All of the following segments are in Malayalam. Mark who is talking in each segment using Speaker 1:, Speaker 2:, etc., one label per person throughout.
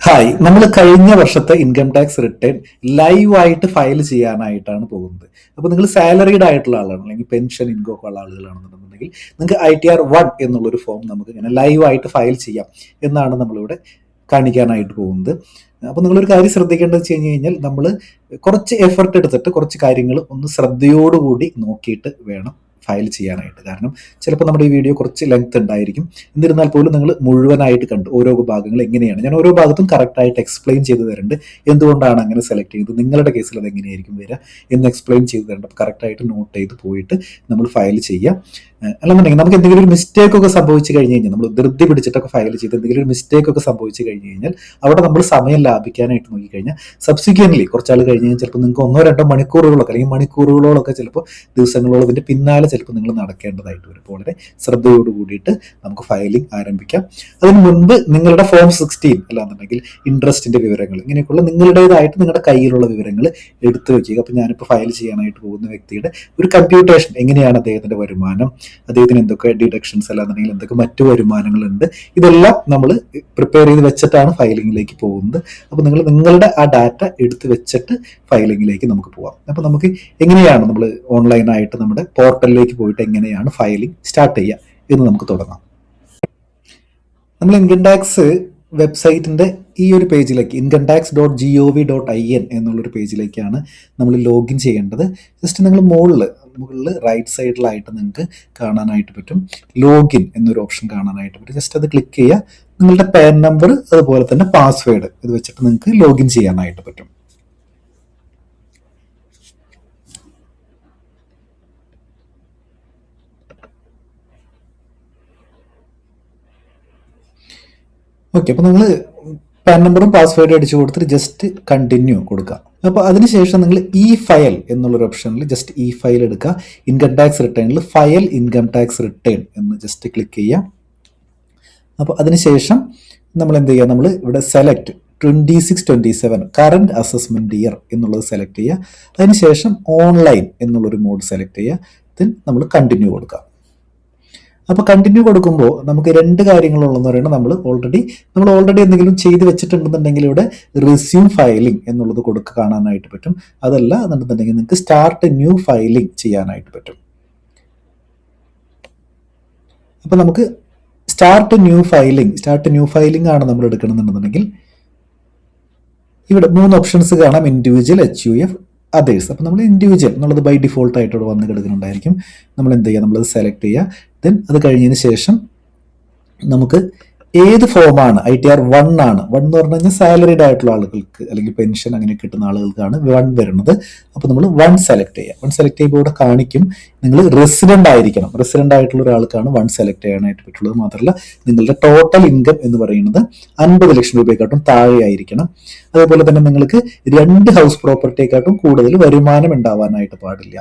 Speaker 1: ഹായ്, നമ്മൾ കഴിഞ്ഞ വർഷത്തെ ഇൻകം ടാക്സ് റിട്ടേൺ ലൈവായിട്ട് ഫയൽ ചെയ്യാനായിട്ടാണ് പോകുന്നത്. അപ്പോൾ നിങ്ങൾ സാലറീഡ് ആയിട്ടുള്ള ആളാണ്, അല്ലെങ്കിൽ പെൻഷൻ ഇൻകം ഒക്കെ ഉള്ള ആളുകളാണെന്നുണ്ടെങ്കിൽ നിങ്ങൾക്ക് ITR-1 എന്നുള്ളൊരു ഫോം നമുക്ക് ഇങ്ങനെ ലൈവായിട്ട് ഫയൽ ചെയ്യാം എന്നാണ് നമ്മളിവിടെ കാണിക്കാനായിട്ട് പോകുന്നത്. അപ്പോൾ നിങ്ങളൊരു കാര്യം ശ്രദ്ധിക്കേണ്ടത് വെച്ച് കഴിഞ്ഞാൽ നമ്മൾ കുറച്ച് എഫർട്ട് എടുത്തിട്ട് കുറച്ച് കാര്യങ്ങൾ ഒന്ന് ശ്രദ്ധയോടുകൂടി നോക്കിയിട്ട് വേണം ഫയൽ ചെയ്യാനായിട്ട്. കാരണം ചിലപ്പോൾ നമ്മുടെ ഈ വീഡിയോ കുറച്ച് ലെങ്ത് ഉണ്ടായിരിക്കും. എന്നിരുന്നാൽ പോലും നിങ്ങൾ മുഴുവനായിട്ട് കണ്ട് ഓരോ ഭാഗങ്ങൾ എങ്ങനെയാണ്, ഞാൻ ഓരോ ഭാഗത്തും കറക്റ്റായിട്ട് എക്സ്പ്ലെയിൻ ചെയ്ത് തരുന്നുണ്ട്. എന്തുകൊണ്ടാണ് അങ്ങനെ സെലക്ട് ചെയ്തത്, നിങ്ങളുടെ കേസിൽ അത് എങ്ങനെയായിരിക്കും വരിക എന്ന് എക്സ്പ്ലെയിൻ ചെയ്ത് തരുന്നുണ്ട്. അപ്പോൾ കറക്റ്റായിട്ട് നോട്ട് ചെയ്ത് പോയിട്ട് നമ്മൾ ഫയൽ ചെയ്യാം. അല്ലെന്നുണ്ടെങ്കിൽ നമുക്ക് എന്തെങ്കിലും ഒരു മിസ്റ്റേക്ക് ഒക്കെ സംഭവിച്ചു കഴിഞ്ഞ് കഴിഞ്ഞാൽ, നമ്മൾ ധൃതി പിടിച്ചിട്ടൊക്കെ ഫയൽ ചെയ്ത് എന്തെങ്കിലും ഒരു മിസ്റ്റേക്ക് ഒക്കെ സംഭവിച്ചു കഴിഞ്ഞ് കഴിഞ്ഞാൽ അവിടെ നമ്മൾ സമയം ലാഭിക്കാനായിട്ട് നോക്കിക്കഴിഞ്ഞാൽ സബ്സിക്വൻ്റ്ലി കുറച്ചാൾ കഴിഞ്ഞ് കഴിഞ്ഞാൽ ചിലപ്പോൾ നിങ്ങൾക്ക് 1-2 മണിക്കൂറുകളൊക്കെ അല്ലെങ്കിൽ മണിക്കൂറുകളോളൊക്കെ ചിലപ്പോൾ ദിവസങ്ങളോളം ഇതിൻ്റെ പിന്നാലെ ചിലപ്പോൾ നിങ്ങൾ നടക്കേണ്ടതായിട്ട് വരും. അപ്പോൾ വളരെ ശ്രദ്ധയോട് കൂടിയിട്ട് നമുക്ക് ഫയലിംഗ് ആരംഭിക്കാം. അതിന് മുൻപ് നിങ്ങളുടെ ഫോം 16 അല്ലാന്നുണ്ടെങ്കിൽ ഇൻട്രസ്റ്റിൻ്റെ വിവരങ്ങൾ, ഇങ്ങനെയൊക്കെയുള്ള നിങ്ങളുടേതായിട്ട് നിങ്ങളുടെ കയ്യിലുള്ള വിവരങ്ങൾ എടുത്തു വെക്കുക. അപ്പോൾ ഞാനിപ്പോൾ ഫയൽ ചെയ്യാനായിട്ട് പോകുന്ന വ്യക്തിയുടെ ഒരു കമ്പ്യൂട്ടേഷൻ, എങ്ങനെയാണ് അദ്ദേഹത്തിൻ്റെ വരുമാനം, അദ്ദേഹത്തിന് എന്തൊക്കെ ഡിഡക്ഷൻസ് അല്ലാന്നുണ്ടെങ്കിൽ എന്തൊക്കെ മറ്റു വരുമാനങ്ങളുണ്ട്, ഇതെല്ലാം നമ്മൾ പ്രിപ്പയർ ചെയ്ത് വെച്ചിട്ടാണ് ഫയലിങ്ങിലേക്ക് പോകുന്നത്. അപ്പോൾ നിങ്ങൾ നിങ്ങളുടെ ആ ഡാറ്റ എടുത്ത് വെച്ചിട്ട് ഫയലിങ്ങിലേക്ക് നമുക്ക് പോകാം. അപ്പോൾ നമുക്ക് എങ്ങനെയാണ് നമ്മൾ ഓൺലൈനായിട്ട് നമ്മുടെ പോർട്ടലിലേക്ക് പോയിട്ട് എങ്ങനെയാണ് ഫയലിംഗ് സ്റ്റാർട്ട് ചെയ്യുക എന്ന് നമുക്ക് തുടങ്ങാം. നമ്മൾ ഇൻകം ടാക്സ് വെബ്സൈറ്റിൻ്റെ ഈ ഒരു പേജിലേക്ക് incometax.gov.in എന്നുള്ളൊരു പേജിലേക്കാണ് നമ്മൾ ലോഗിൻ ചെയ്യേണ്ടത്. ജസ്റ്റ് നിങ്ങൾ മുകളിൽ റൈറ്റ് സൈഡിലായിട്ട് നിങ്ങൾക്ക് കാണാനായിട്ട് പറ്റും ലോഗിൻ എന്നൊരു ഓപ്ഷൻ കാണാനായിട്ട് പറ്റും. ജസ്റ്റ് അത് ക്ലിക്ക് ചെയ്യുക. നിങ്ങളുടെ പാൻ നമ്പർ അതുപോലെ തന്നെ പാസ്വേഡ് ഇത് വെച്ചിട്ട് നിങ്ങൾക്ക് ലോഗിൻ ചെയ്യാനായിട്ട് പറ്റും. ഓക്കെ, അപ്പോൾ നിങ്ങൾ പാൻ നമ്പറും പാസ്വേഡും അടിച്ചു കൊടുത്തിട്ട് ജസ്റ്റ് കണ്ടിന്യൂ കൊടുക്കുക. അപ്പോൾ അതിനുശേഷം നിങ്ങൾ ഈ ഫയൽ എന്നുള്ളൊരു ഓപ്ഷനിൽ ജസ്റ്റ് ഈ ഫയൽ എടുക്കുക. ഇൻകം ടാക്സ് റിട്ടേണിൽ ഫയൽ ഇൻകം ടാക്സ് റിട്ടേൺ എന്ന് ജസ്റ്റ് ക്ലിക്ക് ചെയ്യുക. അപ്പോൾ അതിനുശേഷം നമ്മൾ എന്ത് ചെയ്യുക, നമ്മൾ ഇവിടെ സെലക്ട് 26-27 കറണ്ട് അസസ്മെൻറ്റ് ഇയർ എന്നുള്ളത് സെലക്ട് ചെയ്യുക. അതിനുശേഷം ഓൺലൈൻ എന്നുള്ളൊരു മോഡ് സെലക്ട് ചെയ്യുക. ദെൻ നമ്മൾ കണ്ടിന്യൂ കൊടുക്കുക. അപ്പോൾ കണ്ടിന്യൂ കൊടുക്കുമ്പോൾ നമുക്ക് 2 കാര്യങ്ങളുള്ളതെന്ന് പറയുന്നത് നമ്മൾ ഓൾറെഡി എന്തെങ്കിലും ചെയ്ത് വെച്ചിട്ടുണ്ടെന്നുണ്ടെങ്കിൽ ഇവിടെ റിസ്യൂം ഫയലിംഗ് എന്നുള്ളത് കാണാനായിട്ട് പറ്റും. അതല്ല എന്നുണ്ടെന്നുണ്ടെങ്കിൽ നിങ്ങൾക്ക് സ്റ്റാർട്ട് ന്യൂ ഫയലിംഗ് ചെയ്യാനായിട്ട് പറ്റും. അപ്പോൾ നമുക്ക് സ്റ്റാർട്ട് ന്യൂ ഫയലിംഗ് ആണ് നമ്മൾ എടുക്കണമെന്നുണ്ടെന്നുണ്ടെങ്കിൽ ഇവിടെ 3 ഓപ്ഷൻസ് കാണാം. Individual, HUF, others. അപ്പോൾ നമ്മൾ ഇൻഡിവിജ്വൽ എന്നുള്ളത് ബൈ ഡിഫോൾട്ട് ആയിട്ട് ഇവിടെ വന്ന് കിടക്കുന്നുണ്ടായിരിക്കും. നമ്മൾ എന്ത് ചെയ്യുക, നമ്മളത് സെലക്ട് ചെയ്യുക. ദെൻ അത് കഴിഞ്ഞതിന് ശേഷം നമുക്ക് ഏത് ഫോമാണ് ITR-1 ആണ്. 1 എന്ന് പറഞ്ഞു കഴിഞ്ഞാൽ സാലറീഡ് ആയിട്ടുള്ള ആളുകൾക്ക് അല്ലെങ്കിൽ പെൻഷൻ അങ്ങനെ കിട്ടുന്ന ആളുകൾക്കാണ് 1 വരുന്നത്. അപ്പോൾ നമ്മൾ 1 സെലക്ട് ചെയ്യുക. 1 സെലക്ട് ചെയ്യുമ്പോൾ ഇവിടെ കാണിക്കും നിങ്ങൾ റെസിഡന്റ് ആയിരിക്കണം. റെസിഡന്റ് ആയിട്ടുള്ള ഒരാൾക്കാണ് 1 സെലക്ട് ചെയ്യാനായിട്ട് പറ്റുള്ളത്. മാത്രമല്ല നിങ്ങളുടെ ടോട്ടൽ ഇൻകം എന്ന് പറയുന്നത് 50 ലക്ഷം രൂപയെക്കാട്ടും താഴെ ആയിരിക്കണം. അതേപോലെ തന്നെ നിങ്ങൾക്ക് 2 ഹൗസ് പ്രോപ്പർട്ടിയെക്കാട്ടും കൂടുതൽ വരുമാനം ഉണ്ടാവാനായിട്ട് പാടില്ല.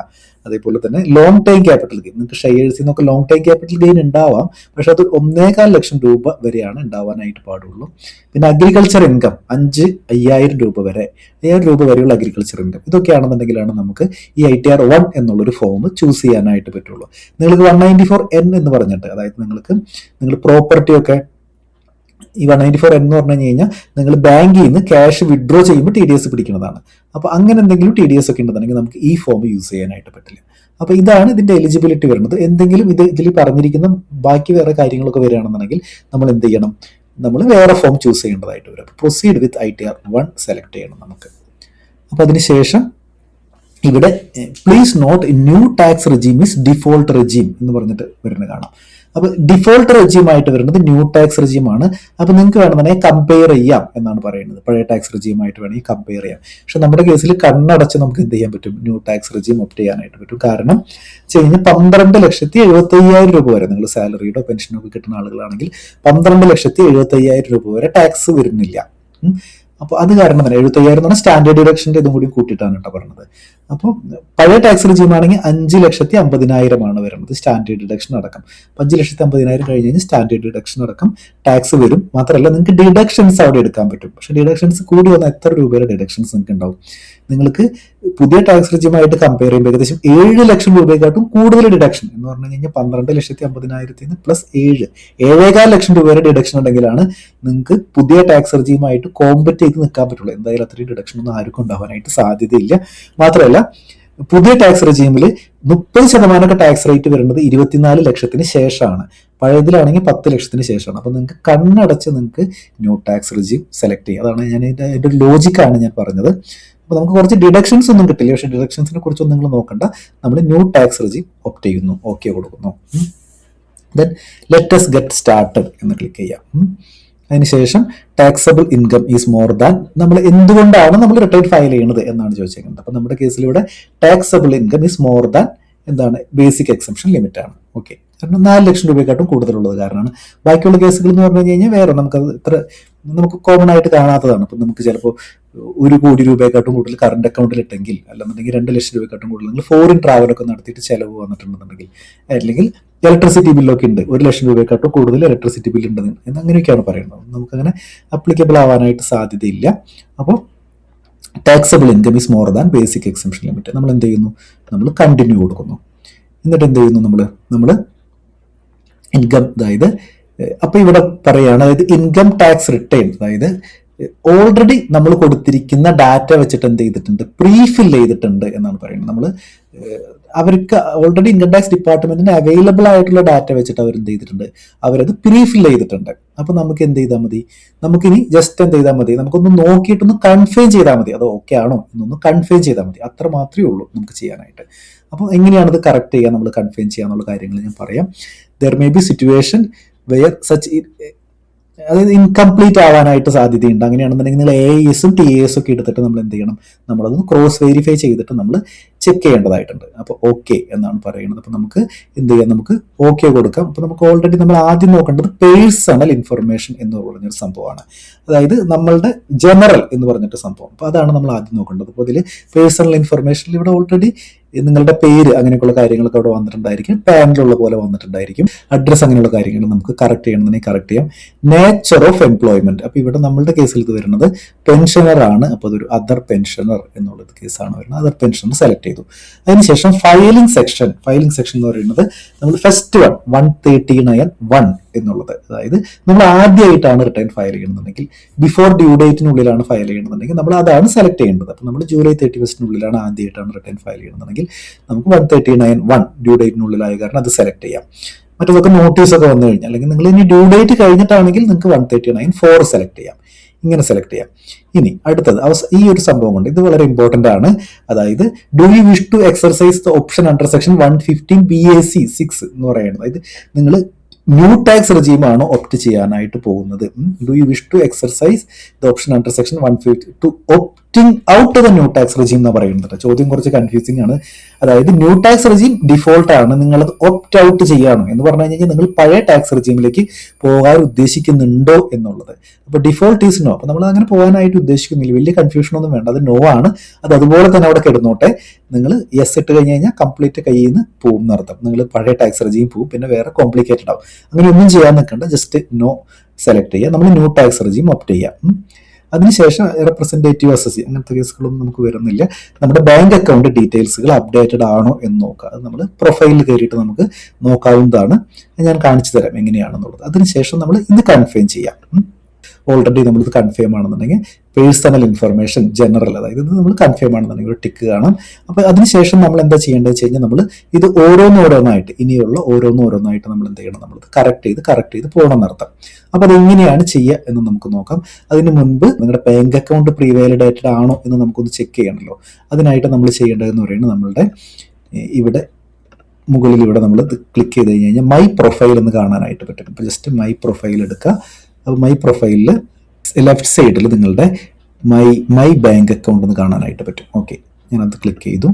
Speaker 1: അതേപോലെ തന്നെ ലോങ് ടൈം ക്യാപിറ്റൽ ഗെയിൻ, നിങ്ങൾക്ക് ഷെയർസിൽ നിന്നൊക്കെ ലോങ് ടൈം ക്യാപിറ്റൽ ഗെയിൻ ഉണ്ടാവാം, പക്ഷെ അത് 1.25 ലക്ഷം രൂപ വരെയാണ് ഉണ്ടാവാനായിട്ട് പാടുള്ളൂ. പിന്നെ അഗ്രികൾച്ചർ ഇൻകം 5,000 രൂപ വരെ, 5,000 രൂപ വരെയുള്ള അഗ്രികൾച്ചർ ഇൻകം, ഇതൊക്കെയാണെന്നുണ്ടെങ്കിലാണ് നമുക്ക് ഈ ITR-1 എന്നുള്ളൊരു ഫോം ചൂസ് ചെയ്യാനായിട്ട് പറ്റുള്ളൂ. നിങ്ങൾക്ക് 194N എന്ന് പറഞ്ഞിട്ട്, അതായത് നിങ്ങൾ പ്രോപ്പർട്ടിയൊക്കെ ഈ 194N എന്ന് പറഞ്ഞു കഴിഞ്ഞാൽ നിങ്ങൾ ബാങ്കിൽ നിന്ന് ക്യാഷ് വിഡ്രോ ചെയ്യുമ്പോൾ TDS പിടിക്കുന്നതാണ്. അപ്പോൾ അങ്ങനെ എന്തെങ്കിലും TDS ഒക്കെ ഉണ്ടെന്നുണ്ടെങ്കിൽ നമുക്ക് ഈ ഫോം യൂസ് ചെയ്യാനായിട്ട് പറ്റില്ല. അപ്പോൾ ഇതാണ് ഇതിൻ്റെ എലിജിബിലിറ്റി വരുന്നത്. എന്തെങ്കിലും ഇതിൽ പറഞ്ഞിരിക്കുന്ന ബാക്കി വേറെ കാര്യങ്ങളൊക്കെ വരികയാണെന്നുണ്ടെങ്കിൽ നമ്മൾ എന്ത് ചെയ്യണം, നമ്മൾ വേറെ ഫോം ചൂസ് ചെയ്യേണ്ടതായിട്ട് വരും. അപ്പോൾ പ്രൊസീഡ് വിത്ത് ITR-1 സെലക്ട് ചെയ്യണം നമുക്ക്. അപ്പോൾ അതിനുശേഷം ഇവിടെ please note new tax regime is default regime എന്ന് പറഞ്ഞിട്ട് വരുന്നത് കാണാം. അപ്പോൾ ഡിഫോൾട്ട് റെജീമായിട്ട് വരുന്നത് ന്യൂ ടാക്സ് റെജീമാണ്. അപ്പോൾ നിങ്ങൾക്ക് വേണമെന്നുണ്ടെങ്കിൽ കമ്പയർ ചെയ്യാം എന്നാണ് പറയുന്നത്. പഴയ ടാക്സ് റെജീമായിട്ട് വേണമെങ്കിൽ കമ്പയർ ചെയ്യാം. പക്ഷെ നമ്മുടെ കേസിൽ കണ്ണടച്ച് നമുക്ക് എന്ത് ചെയ്യാൻ പറ്റും, ന്യൂ ടാക്സ് റെജീം ഓപ്റ്റ് ചെയ്യാനായിട്ട് പറ്റും. കാരണം വെച്ച് കഴിഞ്ഞാൽ 12,75,000 രൂപ വരെ നിങ്ങൾ സാലറിയോ പെൻഷനോ ഒക്കെ കിട്ടുന്ന ആളുകളാണെങ്കിൽ 12,75,000 രൂപ വരെ ടാക്സ് വരുന്നില്ല. അപ്പോൾ അത് കാരണം തന്നെ 75,000 എന്ന് പറഞ്ഞാൽ സ്റ്റാൻഡേർഡ് ഡിഡക്ഷൻ്റെ ഇതും കൂടി കൂട്ടിയിട്ടാണ് കേട്ടോ പറഞ്ഞത്. അപ്പോൾ പഴയ ടാക്സ് റിജീം ആണെങ്കിൽ 5,50,000 വരുന്നത് സ്റ്റാൻഡേർഡ് ഡിഡക്ഷൻ അടക്കം. 5,50,000 കഴിഞ്ഞ് കഴിഞ്ഞാൽ സ്റ്റാൻഡേർഡ് ഡിഡക്ഷൻ അടക്കം ടാക്സ് വരും. മാത്രമല്ല നിങ്ങൾക്ക് ഡിഡക്ഷൻസ് അവിടെ എടുക്കാൻ പറ്റും. പക്ഷേ ഡിഡക്ഷൻസ് കൂടി വന്നാൽ എത്ര രൂപയുടെ ഡിഡക്ഷൻസ് നിങ്ങൾക്ക് ഉണ്ടാവും? നിങ്ങൾക്ക് പുതിയ ടാക്സ് റിജീമായിട്ട് കമ്പയർ ചെയ്യുമ്പോൾ ഏകദേശം 7 ലക്ഷം രൂപയെക്കാട്ടും കൂടുതൽ ഡിഡക്ഷൻ എന്ന് പറഞ്ഞു കഴിഞ്ഞാൽ 12,50,000 പ്ലസ് 7.25 ലക്ഷം രൂപയുടെ ഡിഡക്ഷൻ ഉണ്ടെങ്കിലാണ് നിങ്ങൾക്ക് പുതിയ ടാക്സ് റിജീമായിട്ട് കോമ്പറ്റ് ചെയ്ത് നിൽക്കാൻ പറ്റുള്ളൂ. എന്തായാലും അത്രയും ഡിഡക്ഷൻ ഒന്നും ആർക്കും ഉണ്ടാവാനായിട്ട് സാധ്യതയില്ല. മാത്രമല്ല പുതിയ ടാക്സ് റെജീമിൽ 30% ടാക്സ് റേറ്റ് വരുന്നത് 24 ലക്ഷത്തിന് ശേഷമാണ്. പഴയതിലാണെങ്കിൽ 10 ലക്ഷത്തിന് ശേഷമാണ്. അപ്പോൾ നിങ്ങൾക്ക് കണ്ണടച്ച് നിങ്ങൾക്ക് ന്യൂ ടാക്സ് റെജീം സെലക്ട് ചെയ്യുക. അതാണ് ഞാൻ അതിൻ്റെ ഒരു ലോജിക്കാണ് ഞാൻ പറഞ്ഞത്. അപ്പോൾ നമുക്ക് കുറച്ച് ഡിഡക്ഷൻസ് ഒന്നും കിട്ടില്ല. പക്ഷേ ഡിഡക്ഷൻസിനെ കുറിച്ചൊന്നും നിങ്ങൾ നോക്കണ്ട. നമ്മൾ ന്യൂ ടാക്സ് റെജീം ഓപ്റ്റ് ചെയ്യുന്നു, ഓക്കെ കൊടുക്കുന്നു. Then let us get started എന്ന് ക്ലിക്ക് ചെയ്യാം. അതിനുശേഷം taxable income is more than, നമ്മൾ എന്തുകൊണ്ടാണ് നമ്മൾ റിട്ടേൺ ഫയൽ ചെയ്യുന്നത് എന്നാണ് ചോദിച്ചേക്കുന്നത്. അപ്പോൾ നമ്മുടെ കേസിൽ ഇവിടെ taxable income is more than എന്താണ് ബേസിക് എക്സംഷൻ ലിമിറ്റ് ആണ്. ഓക്കെ, കാരണം 4 ലക്ഷം രൂപയെക്കാട്ടും കൂടുതലുള്ളത് കാരണമാണ്. ബാക്കിയുള്ള കേസുകൾ എന്ന് പറഞ്ഞു കഴിഞ്ഞാൽ വേറെ നമുക്ക് കോമൺ ആയിട്ട് കാണാത്തതാണ്. ഇപ്പം നമുക്ക് ചിലപ്പോൾ 1 കോടി രൂപയെക്കാട്ടും കൂടുതൽ കറണ്ട് അക്കൗണ്ടിൽ ഇട്ടെങ്കിൽ, അല്ലെന്നുണ്ടെങ്കിൽ 2 ലക്ഷം രൂപയെക്കാട്ടും കൂടുതൽ നിങ്ങൾ ഫോറിൻ ട്രാവലൊക്കെ നടത്തിയിട്ട് ചിലവ് വന്നിട്ടുണ്ടെന്നുണ്ടെങ്കിൽ, അല്ലെങ്കിൽ ഇലക്ട്രിസിറ്റി ബില്ലൊക്കെ ഉണ്ട് 1 ലക്ഷം രൂപയെക്കാട്ടും കൂടുതൽ ഇലക്ട്രിസിറ്റി ബില്ല് ഉണ്ട് എന്ന് അങ്ങനെയൊക്കെയാണ് പറയുന്നത്. നമുക്കങ്ങനെ അപ്ലിക്കബിൾ ആവാനായിട്ട് സാധ്യതയില്ല. അപ്പോൾ taxable income is more than basic exemption limit. നമ്മൾ എന്ത് ചെയ്യുന്നു? നമ്മൾ കണ്ടിന്യൂ കൊടുക്കുന്നു. എന്നിട്ട് എന്ത് ചെയ്യുന്നു? നമ്മൾ ഇൻകം, അതായത് അപ്പോൾ ഇവിടെ പറയുകയാണ്, അതായത് ഇൻകം ടാക്സ് റിട്ടേൺ, അതായത് ഓൾറെഡി നമ്മൾ കൊടുത്തിരിക്കുന്ന ഡാറ്റ വെച്ചിട്ട് എന്ത് ചെയ്തിട്ടുണ്ട്? പ്രീഫിൽ ചെയ്തിട്ടുണ്ട് എന്നാണ് പറയുന്നത്. നമ്മൾ അവർക്ക് ഓൾറെഡി ഇൻകം ടാക്സ് ഡിപ്പാർട്ട്മെന്റിന് അവൈലബിൾ ആയിട്ടുള്ള ഡാറ്റ വെച്ചിട്ട് അവർ എന്ത് ചെയ്തിട്ടുണ്ട്? അവരത് പ്രീഫിൽ ചെയ്തിട്ടുണ്ട്. അപ്പോൾ നമുക്ക് എന്ത് ചെയ്താൽ മതി? നമുക്കിനി ജസ്റ്റ് എന്ത് ചെയ്താൽ മതി? നമുക്കൊന്ന് നോക്കിയിട്ടൊന്ന് കൺഫേം ചെയ്താൽ മതി. അത് ഓക്കെ ആണോ എന്നൊന്ന് കൺഫേം ചെയ്താൽ മതി. അത്ര മാത്രമേ ഉള്ളൂ നമുക്ക് ചെയ്യാനായിട്ട്. അപ്പോൾ എങ്ങനെയാണത് കറക്റ്റ് ചെയ്യുക, നമ്മൾ കൺഫേം ചെയ്യാന്നുള്ള കാര്യങ്ങൾ ഞാൻ പറയാം. There may be situation where such, അതായത് ഇൻകംപ്ലീറ്റ് ആവാനായിട്ട് സാധ്യതയുണ്ട്. അങ്ങനെയാണെന്നുണ്ടെങ്കിൽ നിങ്ങൾ AIS ടി AS ഒക്കെ എടുത്തിട്ട് നമ്മൾ എന്ത് ചെയ്യണം? നമ്മളതൊന്ന് ക്രോസ് വെരിഫൈ ചെയ്തിട്ട് നമ്മൾ ചെക്ക് ചെയ്യേണ്ടതായിട്ടുണ്ട്. അപ്പോൾ ഓക്കെ എന്നാണ് പറയുന്നത്. അപ്പോൾ നമുക്ക് എന്ത് ചെയ്യാം? നമുക്ക് ഓക്കെ കൊടുക്കാം. അപ്പോൾ നമുക്ക് ഓൾറെഡി നമ്മൾ ആദ്യം നോക്കേണ്ടത് പേഴ്സണൽ ഇൻഫർമേഷൻ എന്ന് പറഞ്ഞൊരു സംഭവമാണ്. അതായത് നമ്മളുടെ ജനറൽ എന്ന് പറഞ്ഞിട്ട് സംഭവം. അപ്പോൾ അതാണ് നമ്മൾ ആദ്യം നോക്കേണ്ടത്. അപ്പോൾ ഇതിൽ പേഴ്സണൽ ഇൻഫർമേഷനിൽ ഇവിടെ ഓൾറെഡി നിങ്ങളുടെ പേര് അങ്ങനെയൊക്കെയുള്ള കാര്യങ്ങളൊക്കെ അവിടെ വന്നിട്ടുണ്ടായിരിക്കും. പാനിലുള്ള പോലെ വന്നിട്ടുണ്ടായിരിക്കും. അഡ്രസ്സ് അങ്ങനെയുള്ള കാര്യങ്ങൾ നമുക്ക് കറക്റ്റ് ചെയ്യണമെന്നുണ്ടെങ്കിൽ കറക്റ്റ് ചെയ്യാം. നേച്ചർ ഓഫ് എംപ്ലോയ്മെന്റ്, അപ്പോൾ ഇവിടെ നമ്മളുടെ കേസിൽ ഇത് വരുന്നത് പെൻഷനർ ആണ്. അപ്പോൾ അതൊരു അതർ പെൻഷനർ എന്നുള്ളത് കേസാണ് വരുന്നത്. അതർ പെൻഷനർ സെലക്ട് ചെയ്തു. അതിനുശേഷം ഫയലിംഗ് സെക്ഷൻ എന്ന് പറയുന്നത് നമ്മൾ ഫസ്റ്റ് 139(1) എന്നുള്ളത്, അതായത് നമ്മൾ ആദ്യമായിട്ടാണ് റിട്ടേൺ ഫയൽ ചെയ്യണമെന്നുണ്ടെങ്കിൽ, ബിഫോർ ഡ്യൂ ഡേറ്റിനുള്ളിലാണ് ഫയൽ ചെയ്യണമെന്നുണ്ടെങ്കിൽ നമ്മൾ അതാണ് സെലക്ട് ചെയ്യേണ്ടത്. അപ്പോൾ നമ്മൾ ജൂലൈ 31 ആദ്യമായിട്ടാണ് റിട്ടേൺ ഫയൽ ചെയ്യണമെന്നുണ്ടെങ്കിൽ നമുക്ക് 139(1) ഡ്യൂ ഡേറ്റിനുള്ളിലായ കാരണം അത് സെലക്ട് ചെയ്യാം. മറ്റൊക്കെ നോട്ടീസൊക്കെ വന്നു കഴിഞ്ഞാൽ, അല്ലെങ്കിൽ നിങ്ങൾ ഇനി ഡ്യൂ ഡേറ്റ് കഴിഞ്ഞിട്ടാണെങ്കിൽ നിങ്ങൾക്ക് 139(4) സെലക്ട് ചെയ്യാം. ഇങ്ങനെ സെലക്ട് ചെയ്യാം. ഇനി അടുത്തത് ഈ ഒരു സംഭവം കൊണ്ട് ഇത് വളരെ ഇമ്പോർട്ടന്റ് ആണ്. അതായത് do you wish to exercise the option under section 115 BAC 6 എന്ന് പറയുന്നത്. അതായത് നിങ്ങൾ ന്യൂ ടാക്സ് റെജീമാണ് ഓപ്റ്റ് ചെയ്യാനായിട്ട് പോകുന്നത്. Do you wish to exercise the option under section 150 to opting out the new tax regime എന്ന് പറയുന്നത്. ചോദ്യം കുറച്ച് കൺഫ്യൂസിംഗ് ആണ്. അതായത് ന്യൂ ടാക്സ് റെജീം ഡിഫോൾട്ട് ആണ്, നിങ്ങളത് ഓപ്റ്റ് ഔട്ട് ചെയ്യണം എന്ന് പറഞ്ഞു കഴിഞ്ഞാൽ നിങ്ങൾ പഴയ ടാക്സ് റെജീമിലേക്ക് പോകാൻ ഉദ്ദേശിക്കുന്നുണ്ടോ എന്നുള്ളത്. അപ്പോൾ ഡിഫോൾട്ട് ഈസ് നോ. അപ്പോൾ നമ്മൾ അങ്ങനെ പോകാനായിട്ട് ഉദ്ദേശിക്കുന്നില്ല. വലിയ കൺഫ്യൂഷൻ ഒന്നും വേണ്ട. അത് നോ ആണ്. അത് അതുപോലെ തന്നെ അവിടെ കിടന്നോട്ടെ. നിങ്ങൾ യെസ് ഇട്ട് കഴിഞ്ഞ് കഴിഞ്ഞാൽ കംപ്ലീറ്റ് കയ്യിൽ നിന്ന് പോവും എന്നർത്ഥം. നിങ്ങൾ പഴയ ടാക്സ് റെജീം പോവും. പിന്നെ വേറെ കോംപ്ലിക്കേറ്റഡ് ആവും. അങ്ങനെ ഒന്നും ചെയ്യാൻ നിൽക്കണ്ട. ജസ്റ്റ് നോ സെലക്ട് ചെയ്യുക. നമ്മൾ ന്യൂ ടാക്സ് റെജീം ഓപ്റ്റ് ചെയ്യാം. അതിനുശേഷം റെപ്രസെന്റേറ്റീവ് അസസി അങ്ങനത്തെ കേസുകളൊന്നും നമുക്ക് വരുന്നില്ല. നമ്മുടെ ബാങ്ക് അക്കൗണ്ട് ഡീറ്റെയിൽസുകൾ അപ്ഡേറ്റഡ് ആണോ എന്ന് നോക്കുക. അത് നമ്മൾ പ്രൊഫൈലിൽ കയറിയിട്ട് നമുക്ക് നോക്കാവുന്നതാണ്. ഞാൻ കാണിച്ചു തരാം എങ്ങനെയാണെന്നുള്ളത്. അതിനുശേഷം നമ്മൾ ഇത് കൺഫേം ചെയ്യാം. ഓൾറെഡി നമ്മളിത് കൺഫേം ആണെന്നുണ്ടെങ്കിൽ പേഴ്സണൽ ഇൻഫർമേഷൻ ജനറൽ, അതായത് ഇത് നമ്മൾ കൺഫേം ആണെന്നുണ്ടെങ്കിൽ ഒരു ടിക്ക് കാണാം. അപ്പോൾ അതിനുശേഷം നമ്മൾ എന്താ ചെയ്യേണ്ടത് വെച്ച് കഴിഞ്ഞാൽ നമ്മൾ ഇത് ഓരോന്നോരോന്നായിട്ട് ഇനിയുള്ള ഓരോന്നോരോന്നായിട്ട് നമ്മൾ എന്ത് ചെയ്യണം? നമ്മൾ കറക്റ്റ് ചെയ്ത് പോകണം എന്നർത്ഥം. അപ്പോൾ അതെങ്ങനെയാണ് ചെയ്യുക എന്ന് നമുക്ക് നോക്കാം. അതിന് മുൻപ് നിങ്ങളുടെ ബാങ്ക് അക്കൗണ്ട് പ്രീ വാലിഡേറ്റഡ് ആണോ എന്ന് നമുക്കൊന്ന് ചെക്ക് ചെയ്യണമല്ലോ. അതിനായിട്ട് നമ്മൾ ചെയ്യേണ്ടതെന്ന് പറയുന്നത് നമ്മളുടെ ഇവിടെ മുകളിൽ ഇവിടെ നമ്മൾ ക്ലിക്ക് ചെയ്ത് കഴിഞ്ഞാൽ മൈ പ്രൊഫൈൽ എന്ന് കാണാനായിട്ട് പറ്റും. അപ്പോൾ ജസ്റ്റ് മൈ പ്രൊഫൈൽ എടുക്കുക. അപ്പോൾ മൈ പ്രൊഫൈലിൽ ലെഫ്റ്റ് സൈഡിൽ നിങ്ങളുടെ മൈ ബാങ്ക് അക്കൗണ്ട് എന്ന് കാണാനായിട്ട് പറ്റും. ഓക്കെ, ഞാനത് ക്ലിക്ക് ചെയ്തു.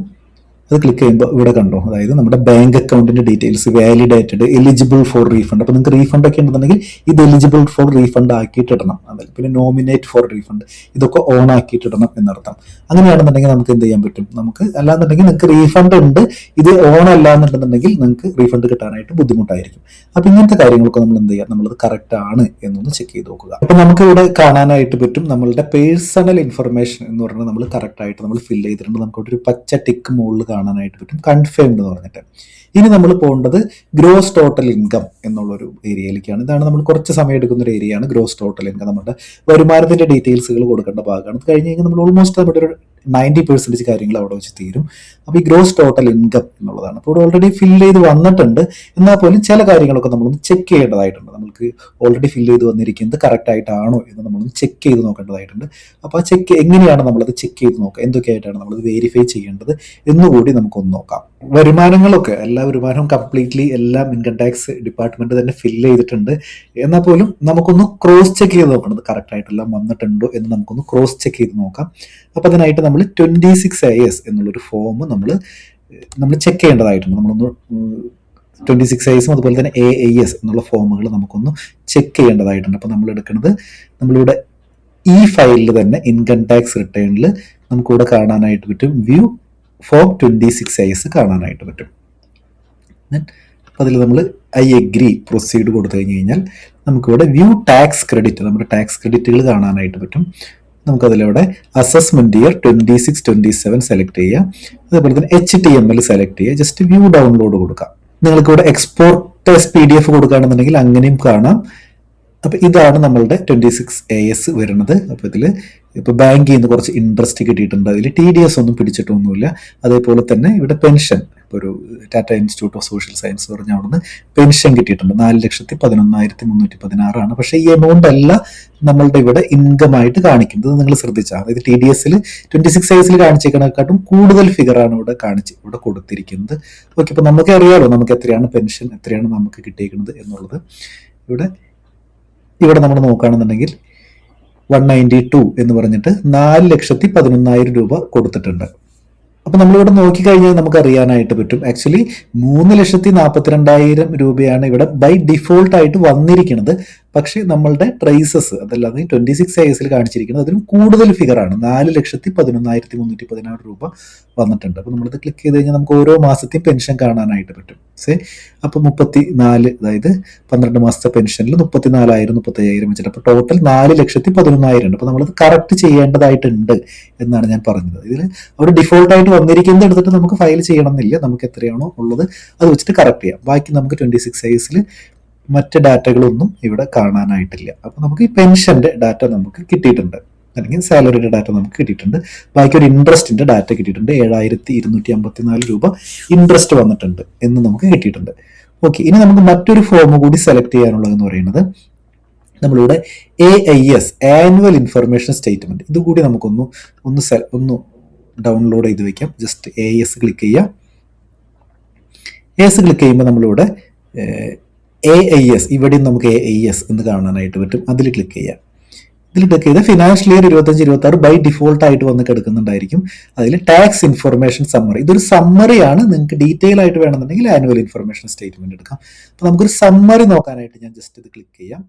Speaker 1: അത് ക്ലിക്ക് ചെയ്യുമ്പോൾ ഇവിടെ കണ്ടോ, അതായത് നമ്മുടെ ബാങ്ക് അക്കൗണ്ടിന്റെ details validated, eligible for refund. അപ്പോൾ നിങ്ങൾക്ക് റീഫണ്ട് ഒക്കെ ഉണ്ടെന്നുണ്ടെങ്കിൽ ഇത് എലിജിബിൾ ഫോർ റീഫണ്ട് ആക്കിയിട്ട് ഇടണം. അതല്ല പിന്നെ നോമിനേറ്റ് ഫോർ റീഫണ്ട്, ഇതൊക്കെ ഓൺ ആക്കിയിട്ട് ഇടണം എന്നർത്ഥം. അങ്ങനെയാണെന്നുണ്ടെങ്കിൽ നമുക്ക് എന്ത് ചെയ്യാൻ പറ്റും, നമുക്ക് അല്ലാന്നുണ്ടെങ്കിൽ നിങ്ങൾക്ക് റീഫണ്ട് ഉണ്ട്, ഇത് ഓൺ അല്ല എന്നുണ്ടെന്നുണ്ടെങ്കിൽ നിങ്ങൾക്ക് റീഫണ്ട് കിട്ടാനായിട്ട് ബുദ്ധിമുട്ടായിരിക്കും. അപ്പൊ ഇങ്ങനത്തെ കാര്യങ്ങളൊക്കെ നമ്മൾ എന്ത് ചെയ്യുക, നമ്മളത് കറക്റ്റ് ആണ് എന്നൊന്ന് ചെക്ക് ചെയ്ത് നോക്കുക. അപ്പൊ നമുക്ക് ഇവിടെ കാണാനായിട്ട് പറ്റും നമ്മളുടെ പേഴ്സണൽ ഇൻഫർമേഷൻ എന്ന് പറഞ്ഞാൽ നമ്മൾ കറക്റ്റ് ആയിട്ട് നമ്മൾ ഫില്ല് ചെയ്തിട്ടുണ്ട്. നമുക്ക് ഒരു പച്ച ടിക്ക് മുകളിൽ കാണാനായിട്ട് പറ്റും, കൺഫേംഡ് എന്ന് പറഞ്ഞിട്ട്. ഇനി നമ്മൾ പോകേണ്ടത് ഗ്രോസ് ടോട്ടൽ ഇൻകം എന്നുള്ളൊരു ഏരിയയിലേക്കാണ്. ഇതാണ് നമ്മൾ കുറച്ച് സമയം എടുക്കുന്ന ഒരു ഏരിയയാണ് ഗ്രോസ് ടോട്ടൽ ഇൻകം. നമ്മുടെ വരുമാനത്തിന്റെ ഡീറ്റെയിൽസുകൾ കൊടുക്കേണ്ട ഭാഗമാണ്. അത് കഴിഞ്ഞ് കഴിഞ്ഞാൽ നമ്മൾ ഓൾമോസ്റ്റ് നമ്മുടെ ഒരു 90% കാര്യങ്ങൾ അവിടെ വെച്ച് തീരും. അപ്പോൾ ഈ ഗ്രോസ് ടോട്ടൽ ഇൻകം എന്നുള്ളതാണ്. അപ്പോൾ ഇവിടെ ഓൾറെഡി ഫില്ല് ചെയ്ത് വന്നിട്ടുണ്ട്, എന്നാൽ പോലും ചില കാര്യങ്ങളൊക്കെ നമ്മളൊന്ന് ചെക്ക് ചെയ്യേണ്ടതായിട്ടുണ്ട്. നമുക്ക് ഓൾറെഡി ഫില്ല് ചെയ്ത് വന്നിരിക്കുന്നത് കറക്റ്റ് ആയിട്ടാണോ എന്ന് നമ്മളൊന്ന് ചെക്ക് ചെയ്ത് നോക്കേണ്ടതായിട്ടുണ്ട്. അപ്പോൾ ആ ചെക്ക് എങ്ങനെയാണ് നമ്മളത് ചെക്ക് ചെയ്ത് നോക്കുക, എന്തൊക്കെയായിട്ടാണ് നമ്മളത് വെരിഫൈ ചെയ്യേണ്ടത് എന്നുകൂടി നമുക്കൊന്ന് നോക്കാം. വരുമാനങ്ങളൊക്കെ എല്ലാ വരുമാനവും കംപ്ലീറ്റ്ലി എല്ലാം ഇൻകം ടാക്സ് ഡിപ്പാർട്ട്മെന്റ് തന്നെ ഫില്ല് ചെയ്തിട്ടുണ്ട്. എന്നാൽ പോലും നമുക്കൊന്ന് ക്രോസ് ചെക്ക് ചെയ്ത് നോക്കണം, കറക്റ്റ് ആയിട്ടെല്ലാം വന്നിട്ടുണ്ടോ എന്ന് നമുക്കൊന്ന് ക്രോസ് ചെക്ക് ചെയ്ത് നോക്കാം. അപ്പൊ അതിനായിട്ട് നമ്മൾ 26IS എന്നുള്ളൊരു ഫോം നമ്മൾ ചെക്ക് ചെയ്യേണ്ടതായിട്ടുണ്ട്. നമ്മളൊന്ന് 26IS അതുപോലെ തന്നെ AIS എന്നുള്ള ഫോമുകൾ നമുക്കൊന്ന് ചെക്ക് ചെയ്യേണ്ടതായിട്ടുണ്ട്. അപ്പൊ നമ്മൾ എടുക്കുന്നത് നമ്മളിവിടെ ഈ ഫയലിൽ തന്നെ ഇൻകം ടാക്സ് റിട്ടേണിൽ നമുക്കിവിടെ കാണാനായിട്ട് പറ്റും വ്യൂ ഫോം 26IS കാണാനായിട്ട് പറ്റും. അപ്പോൾ അതിൽ നമ്മൾ ഐ എഗ്രി പ്രൊസീഡ് കൊടുത്തു കഴിഞ്ഞാൽ നമുക്കിവിടെ വ്യൂ ടാക്സ് ക്രെഡിറ്റ്, നമ്മുടെ ടാക്സ് ക്രെഡിറ്റുകൾ കാണാനായിട്ട് പറ്റും. നമുക്കതിലൂടെ അസസ്മെന്റ് ഇയർ 26-27 സെലക്ട് ചെയ്യുക. അതേപോലെ തന്നെ HTML സെലക്ട് ചെയ്യുക. ജസ്റ്റ് വ്യൂ ഡൗൺലോഡ് കൊടുക്കാം. നിങ്ങൾക്ക് ഇവിടെ എക്സ്പോർട്ട് PDF കൊടുക്കുകയാണെന്നുണ്ടെങ്കിൽ അങ്ങനെയും കാണാം. അപ്പൊ ഇതാണ് നമ്മളുടെ 26AS വരുന്നത്. അപ്പൊ ഇതില് ഇപ്പൊ ബാങ്കിൽ നിന്ന് കുറച്ച് ഇൻട്രസ്റ്റ് കിട്ടിയിട്ടുണ്ട്, അതിൽ TDS ഒന്നും പിടിച്ചിട്ടൊന്നുമില്ല. അതേപോലെ തന്നെ ഇവിടെ പെൻഷൻ, ഇപ്പൊ ഒരു Tata institute of social science പറഞ്ഞ അവിടുന്ന് പെൻഷൻ കിട്ടിയിട്ടുണ്ട് 4,11,316 ആണ്. പക്ഷെ ഈ എമൗണ്ട് അല്ല നമ്മളുടെ ഇവിടെ ഇൻകം ആയിട്ട് കാണിക്കുന്നത്, നിങ്ങൾ ശ്രദ്ധിച്ചാൽ. അതായത് TDSൽ 26ASൽ കാണിച്ചേക്കണേക്കാട്ടും കൂടുതൽ ഫിഗർ ആണ് ഇവിടെ കൊടുത്തിരിക്കുന്നത്. ഓക്കെ, അപ്പൊ നമുക്ക് അറിയാലോ നമുക്ക് എത്രയാണ് പെൻഷൻ, എത്രയാണ് നമുക്ക് കിട്ടിയിരിക്കുന്നത് എന്നുള്ളത്. ഇവിടെ നമ്മൾ നോക്കുകയാണെന്നുണ്ടെങ്കിൽ 192 എന്ന് പറഞ്ഞിട്ട് 4,11,000 രൂപ കൊടുത്തിട്ടുണ്ട്. അപ്പൊ നമ്മളിവിടെ നോക്കിക്കഴിഞ്ഞാൽ നമുക്ക് അറിയാനായിട്ട് പറ്റും ആക്ച്വലി 3,42,000 രൂപയാണ് ഇവിടെ ബൈ ഡിഫോൾട്ട് ആയിട്ട് വന്നിരിക്കുന്നത്. പക്ഷെ നമ്മളുടെ ട്രേസസ് അതല്ലാതെ 26ASൽ കാണിച്ചിരിക്കുന്നത് അതിലും കൂടുതൽ ഫിഗറാണ്, 4,11,316 രൂപ വന്നിട്ടുണ്ട്. അപ്പൊ നമ്മളിത് ക്ലിക്ക് ചെയ്ത് കഴിഞ്ഞാൽ നമുക്ക് ഓരോ മാസത്തെയും പെൻഷൻ കാണാനായിട്ട് പറ്റും. അപ്പൊ 34, അതായത് 12 മാസത്തെ പെൻഷനിൽ 34,000 35,000 വെച്ചിട്ട് അപ്പൊ ടോട്ടൽ 4,11,000 ഉണ്ട്. അപ്പൊ നമ്മളത് കറക്റ്റ് ചെയ്യേണ്ടതായിട്ടുണ്ട് എന്നാണ് ഞാൻ പറഞ്ഞത്. ഇതിൽ അവർ ഡിഫോൾട്ട് ആയിട്ട് വന്നിരിക്കുന്നത് എടുത്തിട്ട് നമുക്ക് ഫയൽ ചെയ്യണം എന്നില്ല, നമുക്ക് എത്രയാണോ ഉള്ളത് അത് വെച്ചിട്ട് കറക്റ്റ് ചെയ്യാം. ബാക്കി നമുക്ക് 26ASൽ മറ്റ് ഡാറ്റകളൊന്നും ഇവിടെ കാണാനായിട്ടില്ല. അപ്പൊ നമുക്ക് ഈ പെൻഷന്റെ ഡാറ്റ നമുക്ക് കിട്ടിയിട്ടുണ്ട്, അല്ലെങ്കിൽ സാലറിയുടെ ഡാറ്റ നമുക്ക് കിട്ടിയിട്ടുണ്ട്. ബാക്കി ഒരു ഇൻട്രസ്റ്റിന്റെ ഡാറ്റ കിട്ടിയിട്ടുണ്ട്, 7,254 രൂപ ഇൻട്രസ്റ്റ് വന്നിട്ടുണ്ട് എന്ന് നമുക്ക് കിട്ടിയിട്ടുണ്ട്. ഓക്കെ, ഇനി നമുക്ക് മറ്റൊരു ഫോം കൂടി സെലക്ട് ചെയ്യാനുള്ളതെന്ന് പറയുന്നത് നമ്മളിവിടെ AIS ആനുവൽ ഇൻഫർമേഷൻ സ്റ്റേറ്റ്മെന്റ്, ഇതുകൂടി നമുക്കൊന്ന് ഡൗൺലോഡ് ചെയ്ത് വെക്കാം. ജസ്റ്റ് AIS ക്ലിക്ക് ചെയ്യാം. AIS ക്ലിക്ക് ചെയ്യുമ്പോൾ നമ്മളിവിടെ AIS ഇവിടെയും നമുക്ക് AIS എന്ന് കാണാനായിട്ട് പറ്റും. അതിൽ ക്ലിക്ക് ചെയ്യാം. ഇതിൽ ക്ലിക്ക് ചെയ്താൽ ഫിനാൻഷ്യൽ ഇയർ 25-26 ബൈ ഡിഫോൾട്ട് ആയിട്ട് വന്ന് കിടക്കുന്നുണ്ടായിരിക്കും. അതിൽ ടാക്സ് ഇൻഫർമേഷൻ സമ്മറി, ഇതൊരു സമ്മറിയാണ്. നിങ്ങൾക്ക് ഡീറ്റെയിൽ ആയിട്ട് വേണമെന്നുണ്ടെങ്കിൽ ആനുവൽ ഇൻഫർമേഷൻ സ്റ്റേറ്റ്മെന്റ് എടുക്കാം. അപ്പൊ നമുക്കൊരു സമ്മറി നോക്കാനായിട്ട് ഞാൻ ജസ്റ്റ് ഇത് ക്ലിക്ക് ചെയ്യാം.